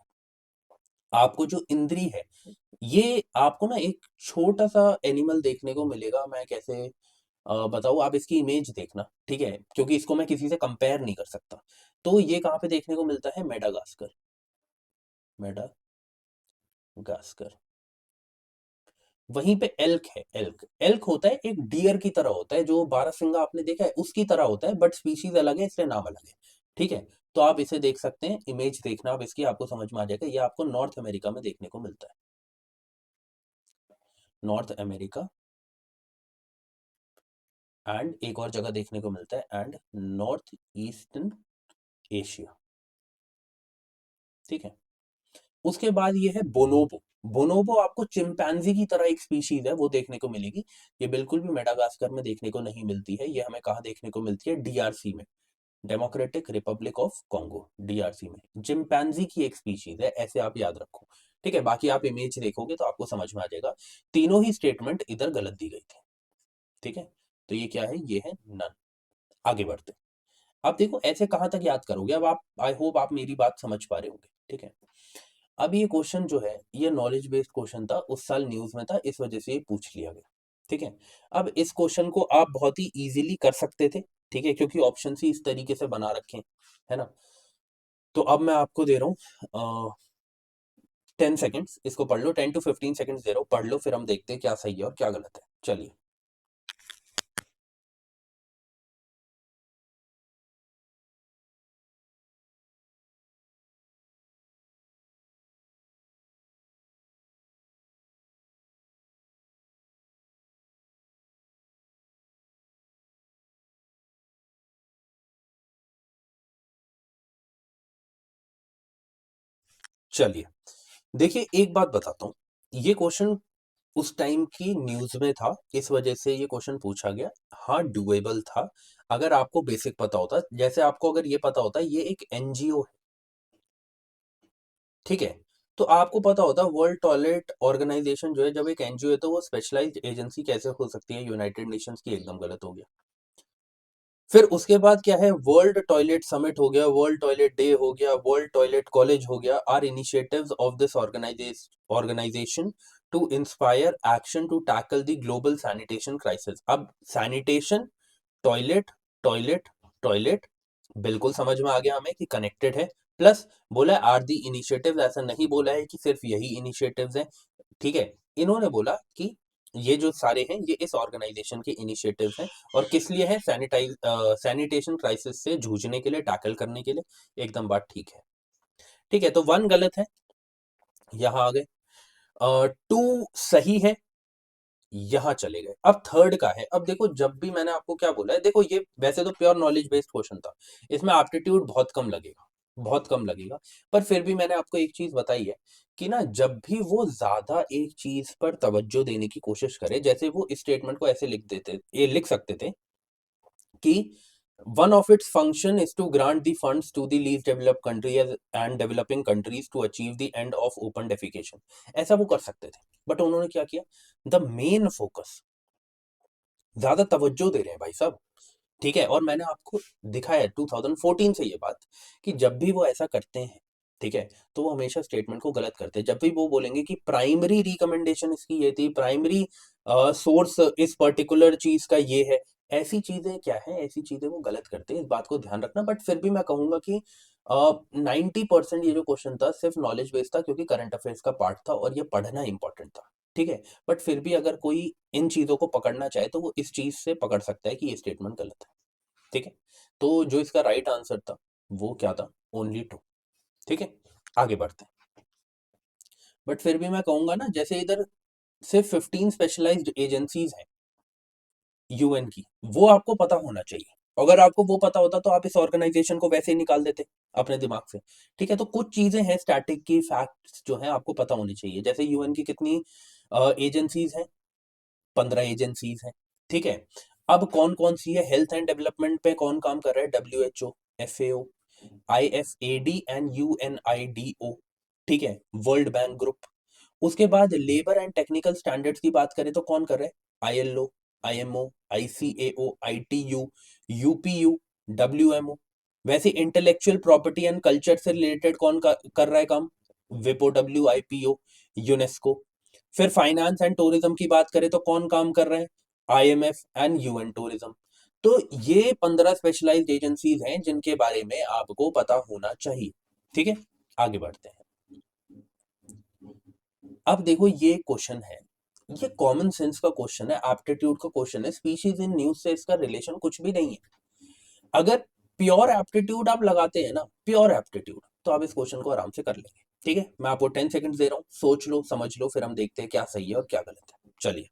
आपको जो इंद्री है, ये आपको ना एक छोटा सा एनिमल देखने को मिलेगा, मैं कैसे बताऊँ, आप इसकी इमेज देखना, ठीक है, क्योंकि इसको मैं किसी से कंपेयर नहीं कर सकता। तो ये कहाँ पे देखने को मिलता है? मेडागास्कर। मेडागास्कर, वहीं पे एल्क है। एल्क, एल्क होता है एक डियर की तरह होता है, जो बारहसिंगा आपने देखा है उसकी तरह होता है, बट स्पीशीज अलग है इसलिए नाम अलग है। ठीक है, तो आप इसे देख सकते हैं, इमेज देखना आप इसकी, आपको समझ में आ जाएगा। ये आपको नॉर्थ अमेरिका में देखने को मिलता है, नॉर्थ अमेरिका, एंड एक और जगह देखने को मिलता है, एंड नॉर्थ ईस्टर्न एशिया। ठीक है, उसके बाद ये है बोनोबो। बोनोबो आपको चिंपैंजी की तरह एक स्पीशीज है, वो देखने को मिलेगी। ये बिल्कुल भी मेडागास्कर में देखने को नहीं मिलती है, ये हमें कहाँ देखने को मिलती है? डीआरसी में, democratic Republic of Congo, DRC में चिंपैंजी की एक स्पीशीज है, ऐसे आप याद रखो। ठीक है, बाकी आप इमेज देखोगे तो आपको समझ में आ जाएगा। तीनों ही स्टेटमेंट इधर गलत दी गई थी। ठीक है, तो ये क्या है? ये है नन। आगे बढ़ते, अब देखो ऐसे कहां तक याद करोगे? अब आप, आई होप आप मेरी बात समझ पा रहे होंगे। ठीक है, अब ये क्वेश्चन जो है ये नॉलेज बेस्ड क्वेश्चन था, उस साल न्यूज में था, इस वजह से ये पूछ लिया गया। ठीक है, अब इस क्वेश्चन को आप बहुत ही इजीली कर सकते थे, ठीक है, क्योंकि ऑप्शन ही इस तरीके से बना रखे हैं, है ना। तो अब मैं आपको दे रहा हूँ 10 सेकेंड्स, इसको पढ़ लो, 10 to 15 सेकेंड्स दे रहा हूँ, पढ़ लो, फिर हम देखते हैं क्या सही है और क्या गलत है। चलिए। चलिए, देखिए एक बात बताता हूँ, ये क्वेश्चन उस टाइम की न्यूज़ में था, इस वजह से ये क्वेश्चन पूछा गया। हाँ, डूएबल था, अगर आपको बेसिक पता होता, जैसे आपको अगर ये पता होता ये एक एनजीओ है, ठीक है? तो आपको पता होता वर्ल्ड टॉयलेट ऑर्गेनाइजेशन जो है, जब एक एनजीओ है तो वो स्पेशलाइज्ड एजेंसी कैसे हो सकती है यूनाइटेड नेशंस की, एकदम गलत हो गया। फिर उसके बाद क्या है, वर्ल्ड टॉयलेट समिट हो गया, वर्ल्ड टॉयलेट डे हो गया, वर्ल्ड टॉयलेट कॉलेज हो गया, are initiatives of this organization to inspire action to tackle the global sanitation crisis. अब सैनिटेशन, टॉयलेट, टॉयलेट, टॉयलेट, बिल्कुल समझ में आ गया हमें कि कनेक्टेड है। प्लस बोला आर दी इनिशिएटिव्स, ऐसा नहीं बोला है कि सिर्फ यही इनिशिएटिव्स हैं, ठीक है? इन्होंने बोला कि ये जो सारे हैं ये इस ऑर्गेनाइजेशन के इनिशिएटिव्स हैं, और किस लिए है, सैनिटेशन क्राइसिस से जूझने के लिए, टैकल करने के लिए। एकदम बात ठीक है, ठीक है? तो वन गलत है, यहां आ गए। टू सही है, यहां चले गए। अब थर्ड का है। अब देखो, जब भी मैंने आपको क्या बोला है, देखो ये वैसे तो प्योर नॉलेज बेस्ड क्वेश्चन था, इसमें एप्टीट्यूड बहुत कम लगेगा, बहुत कम लगेगा, पर फिर भी मैंने आपको एक चीज बताई है कि ना, जब भी वो ज्यादा एक चीज पर तवज्जो देने की कोशिश करे, जैसे वो इस स्टेटमेंट को ऐसे लिख देते, ये लिख सकते थे कि one of its function is to grant the funds to the least developed countries and developing countries to achieve the end of open defecation, ऐसा वो कर सकते थे। बट उन्होंने क्या किया, द मेन फोकस, ज्यादा तवज्जो दे रहे हैं भाई साहब, ठीक है? और मैंने आपको दिखाया 2014 से ये बात, कि जब भी वो ऐसा करते हैं, ठीक है, तो वो हमेशा स्टेटमेंट को गलत करते हैं। जब भी वो बोलेंगे कि प्राइमरी रिकमेंडेशन इसकी ये थी, प्राइमरी सोर्स इस पर्टिकुलर चीज का ये है, ऐसी चीजें क्या है, ऐसी चीजें वो गलत करते हैं, इस बात को ध्यान रखना। बट फिर भी मैं कहूंगा कि 90% ये जो क्वेश्चन था सिर्फ नॉलेज बेस्ड था, क्योंकि करंट अफेयर्स का पार्ट था और ये पढ़ना इंपॉर्टेंट था, ठीक है? बट फिर भी अगर कोई इन चीजों को पकड़ना चाहे तो वो इस चीज से पकड़ सकता है कि ये स्टेटमेंट गलत है, ठीक है? तो जो इसका राइट आंसर था वो क्या था, ओनली टू, ठीक है? आगे बढ़ते हैं। बट फिर भी मैं कहूंगा ना, जैसे इधर सिर्फ 15 स्पेशलाइज्ड एजेंसीज हैं यूएन की, वो आपको पता होना चाहिए। अगर आपको वो पता होता तो आप इस ऑर्गेनाइजेशन को वैसे ही निकाल देते अपने दिमाग से, ठीक है? तो कुछ चीजें हैं स्टैटिक की, फैक्ट्स जो हैं आपको पता होनी चाहिए। जैसे यूएन की कितनी एजेंसीज हैं, 15 एजेंसीज हैं, ठीक है? अब कौन कौन सी है, हेल्थ एंड डेवलपमेंट पे कौन काम कर रहा है, WHO, FAO, IFAD and UNIDO, ठीक है? World bank group. उसके बाद लेबर एंड टेक्निकल स्टैंडर्ड्स की बात करें तो कौन कर रहे हैं, ILO, IMO, ICAO, ITU, UPU, WMO। वैसे इंटेलेक्चुअल प्रॉपर्टी एंड कल्चर से रिलेटेड कौन कर रहा है काम, विपो, WIPO, यूनेस्को। फिर फाइनेंस एंड टूरिज्म की बात करें तो कौन काम कर रहे हैं, IMF एंड UN टूरिज्म। तो ये 15 स्पेशलाइज्ड एजेंसीज हैं जिनके बारे में आपको पता होना चाहिए, ठीक है? आगे बढ़ते हैं। अब देखो, ये क्वेश्चन है, ये कॉमन सेंस का क्वेश्चन है, एप्टीट्यूड का क्वेश्चन है, स्पीशीज इन न्यूज से इसका रिलेशन कुछ भी नहीं है। अगर प्योर एप्टीट्यूड आप लगाते हैं ना, प्योर एप्टीट्यूड, तो आप इस क्वेश्चन को आराम से कर लेंगे, ठीक है? मैं आपको 10 सेकंड दे रहा हूं, सोच लो, समझ लो, फिर हम देखते हैं क्या सही है और क्या गलत है। चलिए।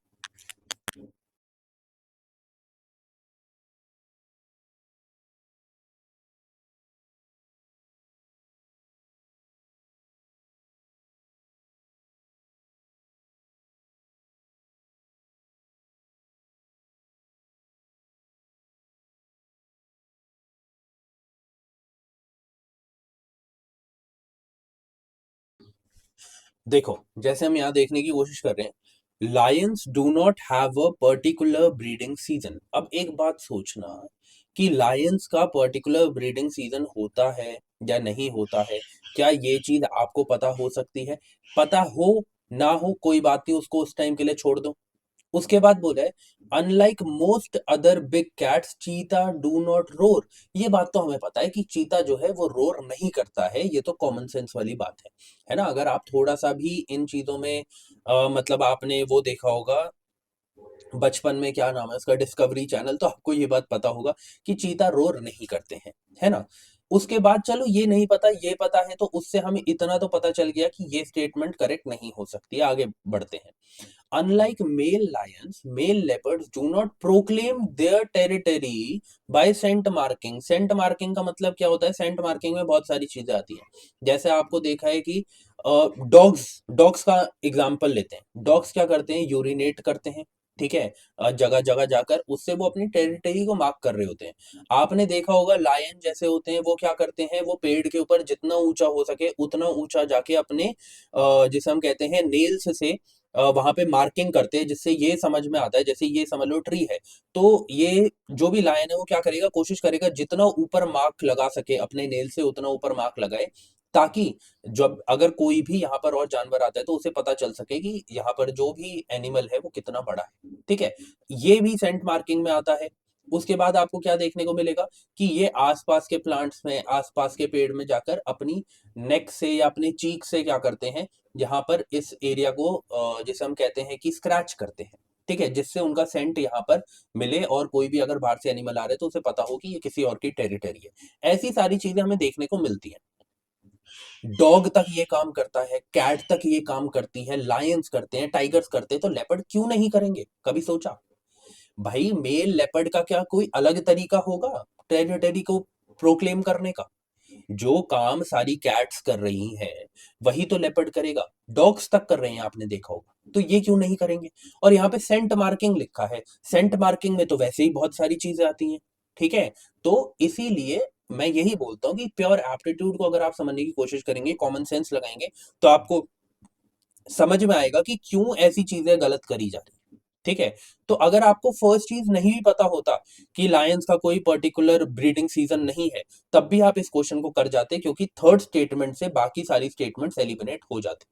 देखो, जैसे हम यहाँ देखने की कोशिश कर रहे हैं, Lions do not have a particular breeding season. अब एक बात सोचना कि लायंस का पर्टिकुलर ब्रीडिंग सीजन होता है या नहीं होता है, क्या ये चीज आपको पता हो सकती है? पता हो ना हो कोई बात नहीं, उसको उस टाइम के लिए छोड़ दो। उसके बाद बोला है, unlike most other big cats चीता डू नॉट रोर। ये बात तो हमें पता है कि चीता जो है वो रोर नहीं करता है, ये तो कॉमन सेंस वाली बात है ना? अगर आप थोड़ा सा भी इन चीजों में मतलब आपने वो देखा होगा बचपन में, क्या नाम है उसका, डिस्कवरी चैनल, तो आपको ये बात पता होगा कि चीता रोर नहीं करते हैं, है ना? उसके बाद चलो, ये नहीं पता, ये पता है, तो उससे हमें इतना तो पता चल गया कि ये स्टेटमेंट करेक्ट नहीं हो सकती है। आगे बढ़ते हैं। Unlike male lions, male leopards do not proclaim their territory by scent marking. scent marking का मतलब क्या होता है? scent marking में बहुत सारी चीजें आती हैं। जैसे आपको देखा है कि डॉग्स डॉग्स का एग्जांपल लेते हैं। डॉग्स क्या करते हैं? यूरिनेट करते हैं, ठीक है, जगह जगह जाकर, उससे वो अपनी टेरिटरी को मार्क कर रहे होते हैं। आपने देखा होगा लायन जैसे होते हैं, वो क्या करते हैं? वो पेड़ के ऊपर जितना ऊंचा हो सके उतना ऊंचा जाके अपने जिसे हम कहते हैं नेल्स से वहां पे मार्किंग करते हैं, जिससे ये समझ में आता है, जैसे ये समझ लो ट्री है, तो ये जो भी लायन है वो क्या करेगा? कोशिश करेगा जितना ऊपर मार्क लगा सके अपने नेल से उतना ऊपर मार्क लगाए, ताकि जब अगर कोई भी यहाँ पर और जानवर आता है तो उसे पता चल सके कि यहाँ पर जो भी एनिमल है वो कितना बड़ा है, ठीक है। ये भी सेंट मार्किंग में आता है। उसके बाद आपको क्या देखने को मिलेगा कि ये आसपास के प्लांट्स में, आसपास के पेड़ में जाकर अपनी नेक से या अपनी चीक से क्या करते हैं? यहाँ पर इस एरिया को जिसे हम कहते हैं कि स्क्रैच करते हैं, ठीक है, जिससे उनका सेंट यहाँ पर मिले और कोई भी अगर बाहर से एनिमल आ रहे तो उसे पता हो कि ये किसी और की टेरिटरी है। ऐसी सारी चीजें हमें देखने को मिलती हैं। डॉग तक ये काम करता है, कैट तक ये काम करती है, लायंस करते हैं, टाइगर्स करते हैं, तो लेपर्ड क्यों नहीं करेंगे? कभी सोचा? भाई मेल लेपर्ड का क्या कोई अलग तरीका होगा टेरिटरी को प्रोक्लेम करने का? जो काम सारी कैट्स कर रही हैं वही तो लेपर्ड करेगा। डॉग्स तक कर रहे हैं, आपने देखा होगा, तो ये क्यों नहीं करेंगे? और यहाँ पे सेंट मार्किंग लिखा है। सेंट मार्किंग में तो वैसे ही बहुत सारी चीजें आती हैं, ठीक है। तो इसीलिए मैं यही बोलता हूँ कि प्योर एप्टीट्यूड को अगर आप समझने की कोशिश करेंगे, कॉमन सेंस लगाएंगे, तो आपको समझ में आएगा कि क्यों ऐसी चीजें गलत करी जा रही है, ठीक है। तो अगर आपको फर्स्ट चीज नहीं भी पता होता कि लायंस का कोई पर्टिकुलर ब्रीडिंग सीजन नहीं है, तब भी आप इस क्वेश्चन को कर जाते, क्योंकि थर्ड स्टेटमेंट से बाकी सारी स्टेटमेंट्स एलिमिनेट हो जाते।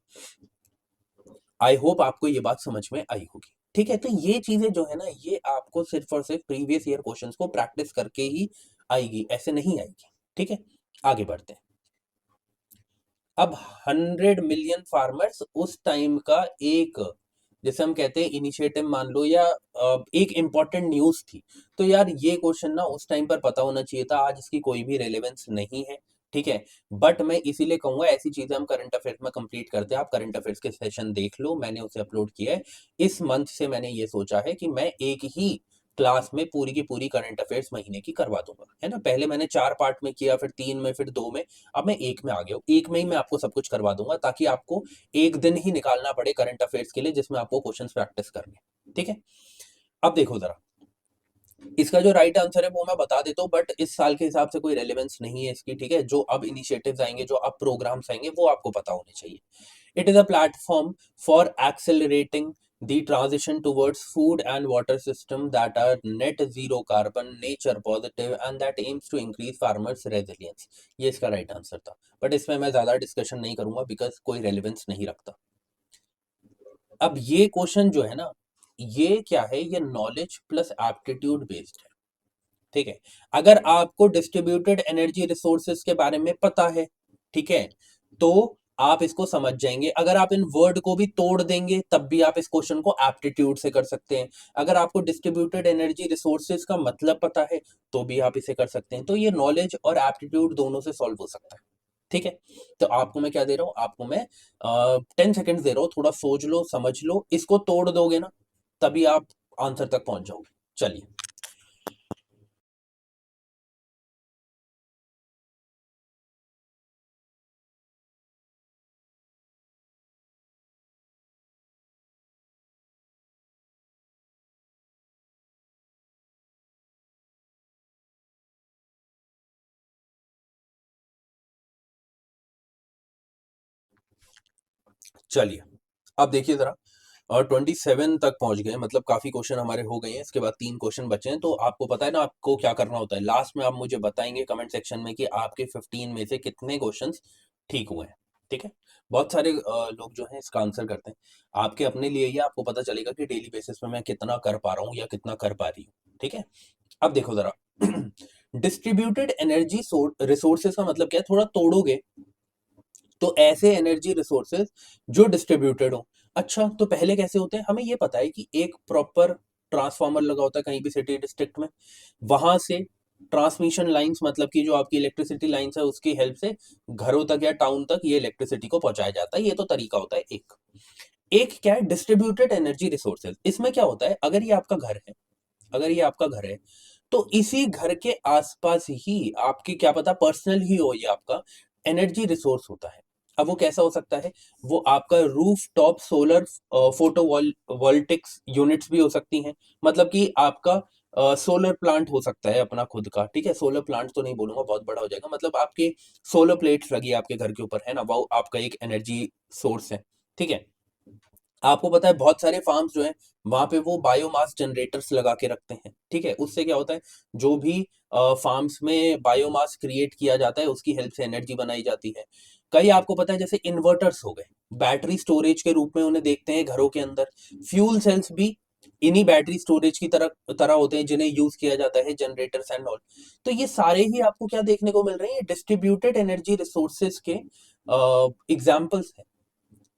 आई होप आपको ये बात समझ में आई होगी, ठीक है। तो ये चीजें जो है ना, ये आपको सिर्फ और सिर्फ प्रीवियस ईयर क्वेश्चंस को प्रैक्टिस करके ही आएगी, ऐसे नहीं आएगी, ठीक है। आगे बढ़ते हैं। अब 100 मिलियन फार्मर्स उस टाइम का एक, जैसे हम कहते हैं, इनिशिएटिव मान लो, या एक इंपॉर्टेंट न्यूज थी। तो यार ये क्वेश्चन ना उस टाइम पर पता होना चाहिए था, आज इसकी कोई भी रेलेवेंस नहीं है, ठीक है। बट मैं इसीलिए कहूंगा ऐसी चीजें हम करंट अफेयर्स में कंप्लीट करते हैं। आप करंट अफेयर्स के सेशन देख लो, मैंने उसे अपलोड किया है। इस मंथ से मैंने ये सोचा है कि मैं एक ही क्लास में पूरी की पूरी करंट अफेयर्स महीने की करवा दूंगा, है ना। पहले मैंने 4 पार्ट में किया, फिर 3 में, फिर 2 में, अब मैं एक में आ गया हूँ। एक में ही मैं आपको सब कुछ करवा दूंगा, ताकि आपको एक दिन ही निकालना पड़े करंट अफेयर्स के लिए जिसमें आपको क्वेश्चंस प्रैक्टिस करने, ठीक है। अब देखो जरा, इसका जो राइट आंसर है वो मैं बता देता हूँ, बट इस साल के हिसाब से कोई रेलेवेंस नहीं है इसकी, ठीक है। जो अब इनिशिएटिव्स आएंगे, जो अब प्रोग्राम्स आएंगे, वो आपको पता होने चाहिए। It is a platform for accelerating the transition towards food and water system that are net zero carbon, nature positive and that aims to increase farmers resilience। ये इसका राइट आंसर था, बट इसमें मैं ज्यादा डिस्कशन नहीं करूंगा because कोई relevance नहीं रखता। अब ये क्वेश्चन जो है ना, ये क्या है? ये नॉलेज प्लस एप्टीट्यूड बेस्ड है, ठीक है। अगर आपको डिस्ट्रीब्यूटेड एनर्जी रिसोर्सेज के बारे में पता है, ठीक है, तो आप इसको समझ जाएंगे। अगर आप इन वर्ड को भी तोड़ देंगे तब भी आप इस क्वेश्चन को एप्टीट्यूड से कर सकते हैं। अगर आपको डिस्ट्रीब्यूटेड एनर्जी रिसोर्सेज का मतलब पता है तो भी आप इसे कर सकते हैं। तो ये नॉलेज और एप्टीट्यूड दोनों से सॉल्व हो सकता है, ठीक है। तो आपको मैं क्या दे रहा हूं? आपको मैं 10 सेकेंड दे रहा हूं, थोड़ा सोच लो, समझ लो। इसको तोड़ दोगे ना, तभी आप आंसर तक पहुंच जाओगे। चलिए, चलिए, अब देखिए जरा, और 27 तक पहुंच गए, मतलब काफी क्वेश्चन हमारे हो गए हैं। इसके बाद 3 क्वेश्चन बचे हैं। तो आपको पता है ना आपको क्या करना होता है? लास्ट में आप मुझे बताएंगे कमेंट सेक्शन में कि आपके 15 में से कितने क्वेश्चन ठीक हुए हैं, ठीक है। बहुत सारे लोग जो हैं इसका आंसर करते हैं। आपके अपने लिए ही आपको पता चलेगा कि डेली बेसिस पे मैं कितना कर पा रहा हूँ या कितना कर पा रही हूँ, ठीक है। अब देखो जरा, डिस्ट्रीब्यूटेड एनर्जी रिसोर्सेज का मतलब क्या है? थोड़ा तोड़ोगे तो ऐसे एनर्जी रिसोर्सेज जो डिस्ट्रीब्यूटेड हो। अच्छा, तो पहले कैसे होते हैं? हमें ये पता है कि एक प्रॉपर ट्रांसफार्मर लगा होता है कहीं भी सिटी डिस्ट्रिक्ट में, वहां से ट्रांसमिशन लाइंस, मतलब कि जो आपकी इलेक्ट्रिसिटी लाइंस है उसकी हेल्प से घरों तक या टाउन तक ये इलेक्ट्रिसिटी को पहुंचाया जाता है। ये तो तरीका होता है एक। एक क्या है, डिस्ट्रीब्यूटेड एनर्जी रिसोर्सेज। इसमें क्या होता है, अगर ये आपका घर है, अगर ये आपका घर है, तो इसी घर के आसपास ही आपकी क्या पता पर्सनल ही हो ये आपका एनर्जी रिसोर्स होता है। अब वो कैसा हो सकता है, वो आपका roof top solar photovoltaics units भी हो सकती हैं। मतलब कि आपका सोलर प्लांट हो सकता है अपना खुद का, ठीक है। सोलर प्लांट तो नहीं बोलूंगा, बहुत बड़ा हो जाएगा। मतलब आपके सोलर प्लेट्स लगी है आपके घर के ऊपर, है ना, वो आपका एक एनर्जी सोर्स है, ठीक है। आपको पता है बहुत सारे फार्म्स जो हैं वहां पे वो बायोमास जनरेटर्स लगा के रखते हैं, ठीक है। उससे क्या होता है, जो भी फार्म्स में बायोमास क्रिएट किया जाता है उसकी हेल्प से एनर्जी बनाई जाती है। कई आपको पता है जैसे इन्वर्टर्स हो गए, बैटरी स्टोरेज के रूप में उन्हें देखते हैं घरों के अंदर। फ्यूल सेल्स भी इन्हीं बैटरी स्टोरेज की तरह तरह होते हैं जिन्हें यूज किया जाता है, जनरेटर्स एंड ऑल। तो ये सारे ही आपको क्या देखने को मिल रहे हैं, डिस्ट्रीब्यूटेड एनर्जी रिसोर्सेज के एग्जाम्पल्स हैं,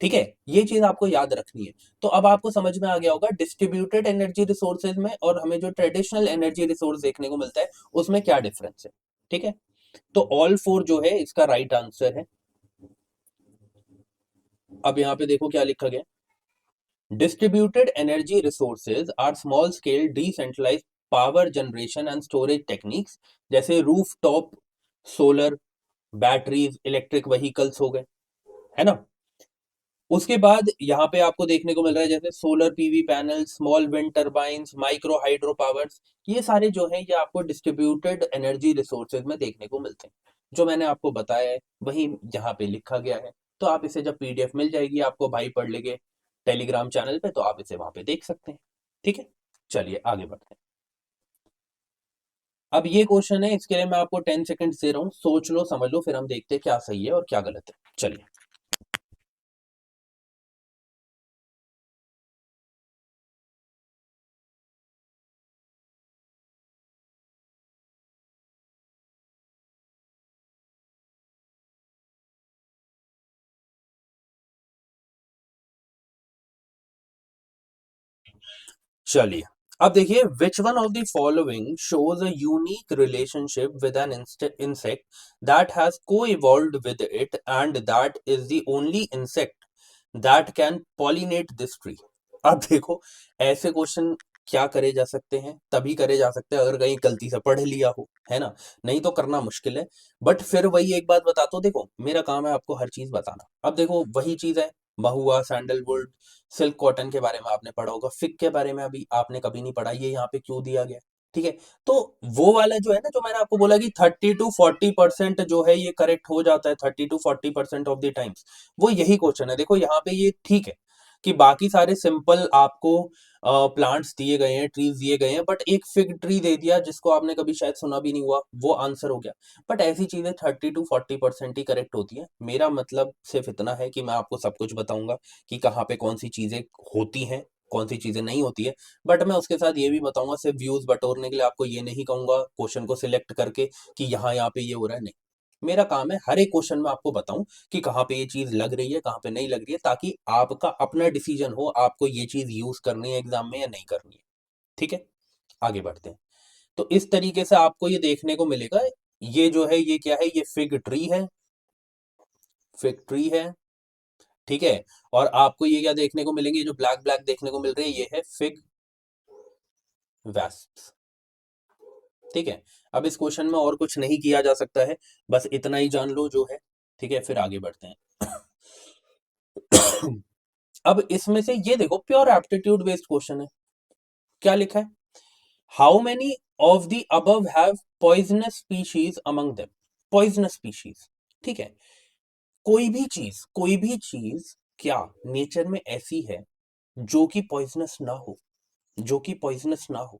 ठीक है। ये चीज आपको याद रखनी है। तो अब आपको समझ में आ गया होगा डिस्ट्रीब्यूटेड एनर्जी रिसोर्सेज में और हमें जो ट्रेडिशनल एनर्जी रिसोर्स देखने को मिलता है उसमें क्या डिफरेंस है, ठीक है। तो ऑल फोर जो है इसका राइट आंसर है। अब यहाँ पे देखो क्या लिखा गया, distributed energy resources are small scale decentralised power generation and storage techniques, जैसे roof top solar, batteries, electric vehicles हो गए, है ना। उसके बाद यहाँ पे आपको देखने को मिल रहा है जैसे solar PV panel, small wind turbines, micro hydro powers. ये सारे जो है ये आपको डिस्ट्रीब्यूटेड एनर्जी रिसोर्सेज में देखने को मिलते हैं। जो मैंने आपको बताया है वही यहाँ पे लिखा गया है। तो आप इसे जब पीडीएफ मिल जाएगी आपको भाई पढ़ लेंगे टेलीग्राम चैनल पे, तो आप इसे वहां पे देख सकते हैं, ठीक है। चलिए आगे बढ़ते हैं। अब ये क्वेश्चन है, इसके लिए मैं आपको 10 सेकंड दे रहा हूँ, सोच लो समझ लो, फिर हम देखते हैं क्या सही है और क्या गलत है। चलिए, चलिए। अब देखिए, which one of the following shows a unique relationship with an insect that has coevolved with it and that is the only insect that can pollinate this tree. अब देखो, ऐसे क्वेश्चन क्या करे जा सकते हैं, तभी करे जा सकते हैं अगर कहीं गलती से पढ़ लिया हो, है ना। नहीं तो करना मुश्किल है। बट फिर वही एक बात बताता हूँ, देखो मेरा काम है आपको हर चीज बताना। अब देखो वही चीज है, महुआ, सैंडलवुड, सिल्क कॉटन के बारे में आपने पढ़ा होगा, फिग के बारे में अभी आपने कभी नहीं पढ़ा, ये यहाँ पे क्यों दिया गया, ठीक है। तो वो वाला जो है ना, जो मैंने आपको बोला कि 30 to 40% जो है ये करेक्ट हो जाता है 30 to 40% ऑफ द टाइम्स, वो यही क्वेश्चन है। देखो यहाँ पे ये ठीक है कि बाकी सारे सिंपल आपको प्लांट्स दिए गए हैं, ट्रीज दिए गए हैं, बट एक फिग ट्री दे दिया जिसको आपने कभी शायद सुना भी नहीं हुआ, वो आंसर हो गया। बट ऐसी चीजें 30 to 40% ही करेक्ट होती है। मेरा मतलब सिर्फ इतना है कि मैं आपको सब कुछ बताऊंगा कि कहाँ पे कौन सी चीजें होती हैं, कौन सी चीजें नहीं होती है। बट मैं उसके साथ ये भी बताऊंगा, सिर्फ व्यूज बटोरने के लिए आपको ये नहीं कहूंगा क्वेश्चन को सिलेक्ट करके कि यहाँ पे ये हो रहा है, नहीं। मेरा काम है हर एक क्वेश्चन में आपको बताऊं कि कहाँ पे ये चीज लग रही है, कहाँ पे नहीं लग रही है, ताकि आपका अपना डिसीजन हो आपको ये चीज यूज करनी है एग्जाम में या नहीं करनी है, ठीक है। आगे बढ़ते हैं। तो इस तरीके से आपको ये देखने को मिलेगा, ये जो है ये क्या है, ये फिग ट्री है, फिग ट्री है, ठीक है। और आपको ये क्या देखने को मिलेंगे, ये जो ब्लैक ब्लैक देखने को मिल रहे हैं ये है फिग वेस्प, ठीक है। अब इस क्वेश्चन में और कुछ नहीं किया जा सकता है, बस इतना ही जान लो जो है, ठीक है। फिर आगे बढ़ते हैं। अब इसमें से ये देखो, प्योर एप्टीट्यूड बेस्ड क्वेश्चन है। क्या लिखा है, how many of the above have poisonous species among them, poisonous species, ठीक है। कोई भी चीज क्या नेचर में ऐसी है जो कि पॉइजनस ना हो, जो कि पॉइजनस ना हो।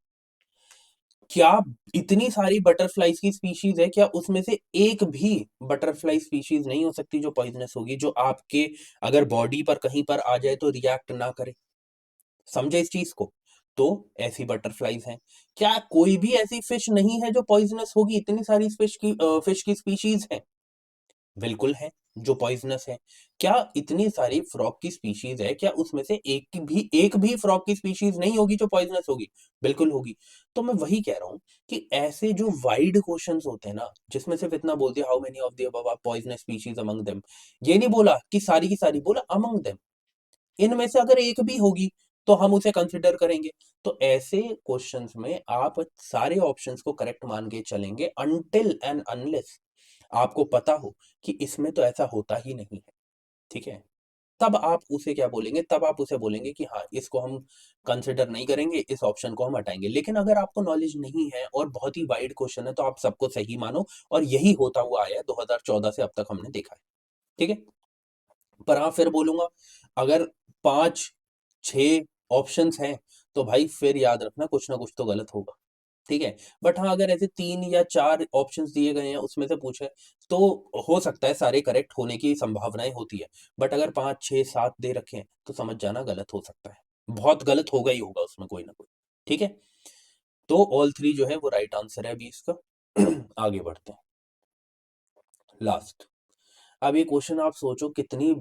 क्या इतनी सारी बटरफ्लाईज की स्पीशीज है, क्या उसमें से एक भी बटरफ्लाई स्पीशीज नहीं हो सकती जो पॉइजनस होगी, जो आपके अगर बॉडी पर कहीं पर आ जाए तो रिएक्ट ना करे। समझे इस चीज को। तो ऐसी बटरफ्लाईज हैं। क्या कोई भी ऐसी फिश नहीं है जो पॉइजनस होगी, इतनी सारी फिश की स्पीशीज है, बिल्कुल है, जो पॉइजनस है। क्या इतनी सारी फ्रॉग की स्पीशीज है, क्या उसमें से एक भी फ्रॉग की स्पीशीज नहीं होगी जो पॉइजनस होगी, बिल्कुल होगी। तो मैं वही कह रहा हूं कि ऐसे जो वाइड क्वेश्चंस होते हैं ना, जिसमें सिर्फ इतना बोल दिया how many of the above are poisonous species among them, ये नहीं बोला कि सारी की सारी, बोला अमंग देम। इनमें से अगर एक भी होगी तो हम उसे कंसिडर करेंगे। तो ऐसे क्वेश्चंस में आप सारे ऑप्शंस को करेक्ट मान के चलेंगे अनटिल एंड अनलेस आपको पता हो कि इसमें तो ऐसा होता ही नहीं है। ठीक है? तब आप उसे क्या बोलेंगे, तब आप उसे बोलेंगे कि हाँ, इसको हम कंसिडर नहीं करेंगे, इस ऑप्शन को हम हटाएँगे। लेकिन अगर आपको नॉलेज नहीं है और बहुत ही वाइड क्वेश्चन है, तो आप सबको सही मानो और यही होता हुआ आया है 2014 से अब तक हमने देखा है। ठीक है? पर हाँ, फिर बोलूँगा, अगर 5-6 ऑप्शंस हैं, तो भाई फिर याद रखना कुछ ना कुछ तो गलत होगा। ठीक है? बट हाँ, अगर ऐसे 3 या 4 ऑप्शंस दिए गए हैं, उसमें से पूछे, तो हो सकता है सारे करेक्ट होने की संभावनाएँ होती है। बट अगर 5, 6, 7 दे रखे हैं, तो समझ जाना गलत हो सकता है। बहुत गलत होगा ही होगा उसमें कोई ना कोई। ठीक है? तो ऑल 3 जो है वो राइट आंसर है अभी इसका। आगे बढ़ते हैं। लास्ट। अब ये क्वेश्चन आप सोचो कितनी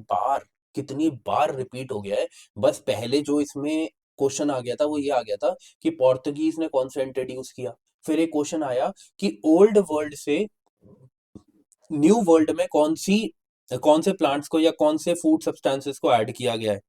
बार रिपीट हो गया है। बस पहले जो इसमें क्वेश्चन आ गया था वो ये आ गया था कि पोर्तुगीज ने कौन सा इंट्रोड्यूस किया। फिर एक क्वेश्चन आया कि ओल्ड वर्ल्ड से न्यू वर्ल्ड में कौन से प्लांट्स को या कौन से फूड सब्सटेंसेस को ऐड किया गया है।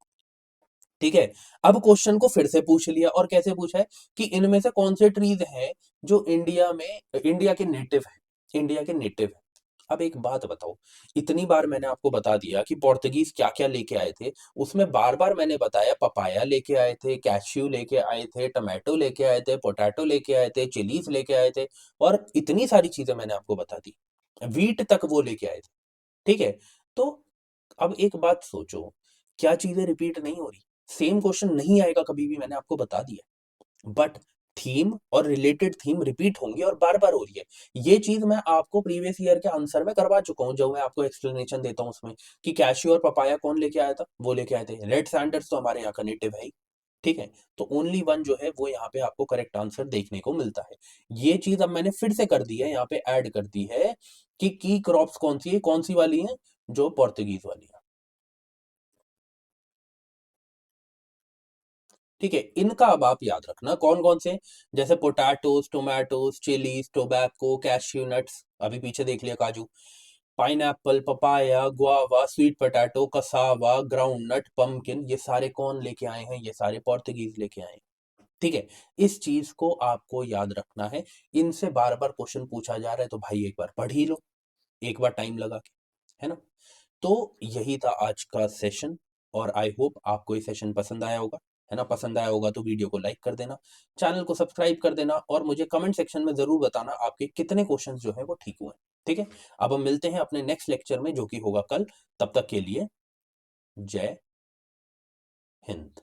ठीक है? अब क्वेश्चन को फिर से पूछ लिया और कैसे पूछा है कि इनमें से कौन से ट्रीज हैं जो इंडिया के नेटिव है, इंडिया के नेटिव है। अब एक बात बताओ, इतनी बार मैंने आपको बता दिया कि पोर्तुगीज क्या क्या लेके आए थे। उसमें बार बार मैंने बताया, पपाया लेके आए थे, कैश्यू लेके आए थे, टमाटो लेके आए थे, पोटैटो लेके आए थे, चिलीज लेके आए थे, और इतनी सारी चीजें मैंने आपको बता दी। व्हीट तक वो लेके आए थे। ठीक है? तो अब एक बात सोचो, क्या चीजें रिपीट नहीं हो रही? सेम क्वेश्चन नहीं आएगा कभी भी, मैंने आपको बता दिया। बट थीम और रिलेटेड थीम रिपीट होंगी और बार बार हो रही है। ये चीज मैं आपको प्रीवियस ईयर के आंसर में करवा चुका हूं, जो मैं आपको एक्सप्लेनेशन देता हूं उसमें, कि कैशियो और पपाया कौन लेके आया था, वो लेके आए थे। रेड सैंडर्स तो हमारे यहाँ का नेटिव है ही। ठीक है? तो ओनली वन जो है वो यहाँ पे आपको करेक्ट आंसर देखने को मिलता है। ये चीज अब मैंने फिर से कर दी है, यहाँ पे ऐड कर दी है कि की क्रॉप्स कौन सी है, कौन सी वाली है, जो पोर्तुगीज वाली है। ठीक है? इनका अब आप याद रखना कौन कौन से, जैसे potatoes, tomatoes, chillies, tobacco, cashew nuts, अभी पीछे देख लिया, काजू, pineapple, papaya, guava, sweet potato, cassava, ground nut, pumpkin, ये सारे कौन लेके आए हैं? ये सारे पोर्तुगीज लेके आए हैं। ठीक है? इस चीज को आपको याद रखना है। इनसे बार बार क्वेश्चन पूछा जा रहा है, तो भाई एक बार पढ़ ही लो, एक बार टाइम लगा के, है ना? तो यही था आज का सेशन, और आई होप आपको ये सेशन पसंद आया होगा। है ना? पसंद आया होगा तो वीडियो को लाइक कर देना, चैनल को सब्सक्राइब कर देना, और मुझे कमेंट सेक्शन में जरूर बताना आपके कितने क्वेश्चंस जो है वो ठीक हुए। ठीक है? अब हम मिलते हैं अपने नेक्स्ट लेक्चर में, जो कि होगा कल। तब तक के लिए जय हिंद।